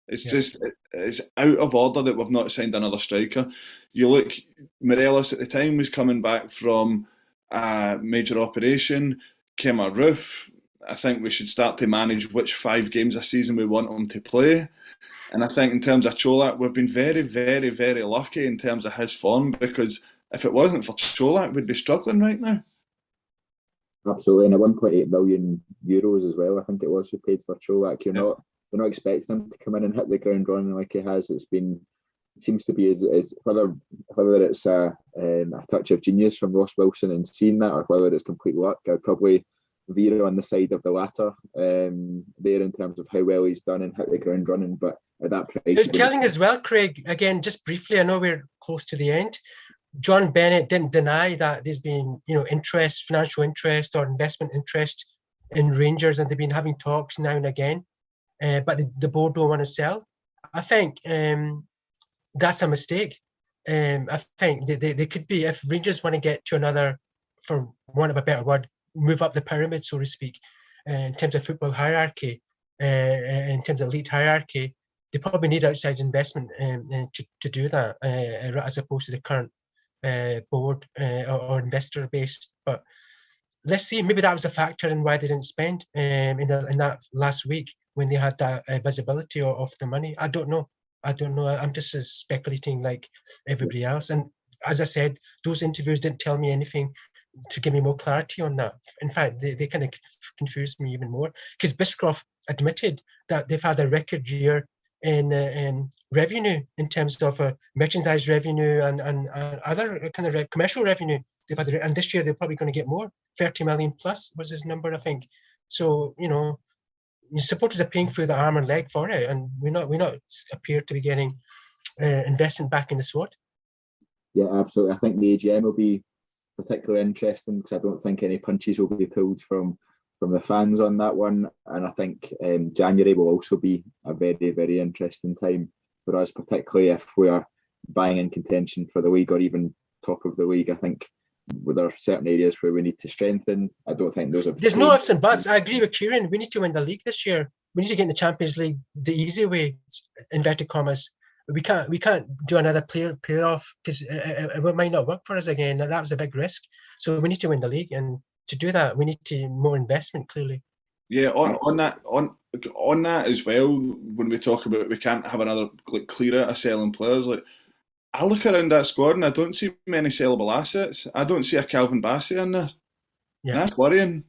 It's just, it's out of order that we've not signed another striker. You look, Morelos at the time was coming back from a major operation, came a roof. I think we should start to manage which 5 games a season we want him to play. And I think in terms of Colak, we've been very, very, very lucky in terms of his form, because if it wasn't for Colak, we'd be struggling right now. Absolutely, and at 1.8 million euros as well, I think it was, we paid for Colak. You're not expecting him to come in and hit the ground running like he has. It seems to be as whether it's a touch of genius from Ross Wilson and seeing that, or whether it's complete luck. I'd probably veer on the side of the latter there in terms of how well he's done and hit the ground running. But at that price, it's telling as well, Craig. Again, just briefly, I know we're close to the end. John Bennett didn't deny that there's been, interest, financial interest or investment interest in Rangers, and they've been having talks now and again. But the board don't want to sell. I think that's a mistake. I think they could be, if Rangers want to get to another, for want of a better word, move up the pyramid, so to speak, in terms of football hierarchy, in terms of elite hierarchy, they probably need outside investment to do that, as opposed to the current board or investor base. But let's see, maybe that was a factor in why they didn't spend in that last week when they had that visibility of the money. I don't know. I'm just as speculating like everybody else. And as I said, those interviews didn't tell me anything to give me more clarity on that. In fact, they kind of confused me even more, because Biscroft admitted that they've had a record year in revenue in terms of merchandise revenue and other kind of commercial revenue. They've had, and this year they're probably going to get more. 30 million plus was his number, I think. So supporters are paying through the arm and leg for it, and we not appear to be getting investment back in the SWAT. Yeah, absolutely. I think the AGM will be particularly interesting, because I don't think any punches will be pulled from the fans on that one. And I think January will also be a very, very interesting time for us, particularly if we are buying in contention for the league or even top of the league. I think there are certain areas where we need to strengthen. I don't think those have... There's no ifs and buts. I agree with Kieran. We need to win the league this year. We need to get in the Champions League the easy way, inverted commas. We can't do another playoff, because it might not work for us again. That was a big risk. So we need to win the league, and to do that, we need more investment, clearly. Yeah, on that as well, when we talk about we can't have another clear out of selling players, like I look around that squad and I don't see many sellable assets. I don't see a Calvin Bassey in there. Yeah. That's worrying.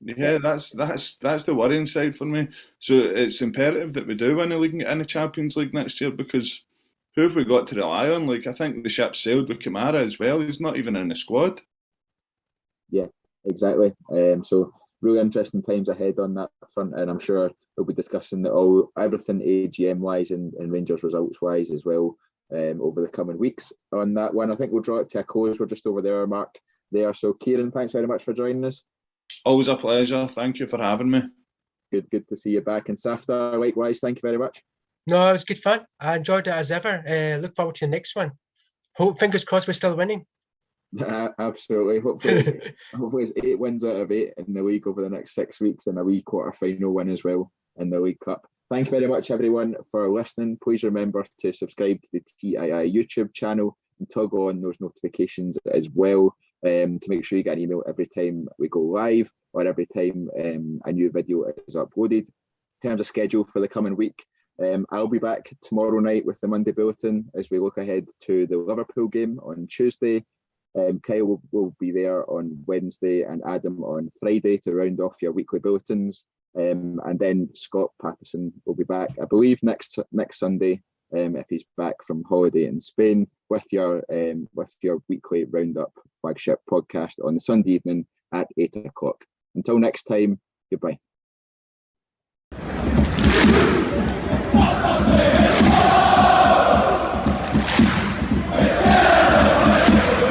Yeah, that's the worrying side for me. So it's imperative that we do win the league and get in the Champions League next year, because who have we got to rely on? Like, I think the ship sailed with Kamara as well. He's not even in the squad. Yeah, exactly. So really interesting times ahead on that front, and I'm sure we'll be discussing everything AGM wise and Rangers results wise as well over the coming weeks on that one. I think we'll draw it to a close. We're just over there, Mark. There. So Kieran, thanks very much for joining us. Always a pleasure. Thank you for having me. Good to see you back. And Safdar, likewise, thank you very much. No, it was good fun. I enjoyed it as ever. Look forward to the next one. Fingers crossed we're still winning. Absolutely. Hopefully it's 8 wins out of 8 in the league over the next 6 weeks, and a wee quarter-final win as well in the League Cup. Thank you very much, everyone, for listening. Please remember to subscribe to the TII YouTube channel and toggle on those notifications as well, to make sure you get an email every time we go live or every time a new video is uploaded. In terms of schedule for the coming week, I'll be back tomorrow night with the Monday Bulletin as we look ahead to the Liverpool game on Tuesday. Kyle will be there on Wednesday and Adam on Friday to round off your weekly bulletins. And then Scott Patterson will be back, I believe, next Sunday, if he's back from holiday in Spain, with your weekly roundup flagship podcast on the Sunday evening at 8 o'clock. Until next time, goodbye.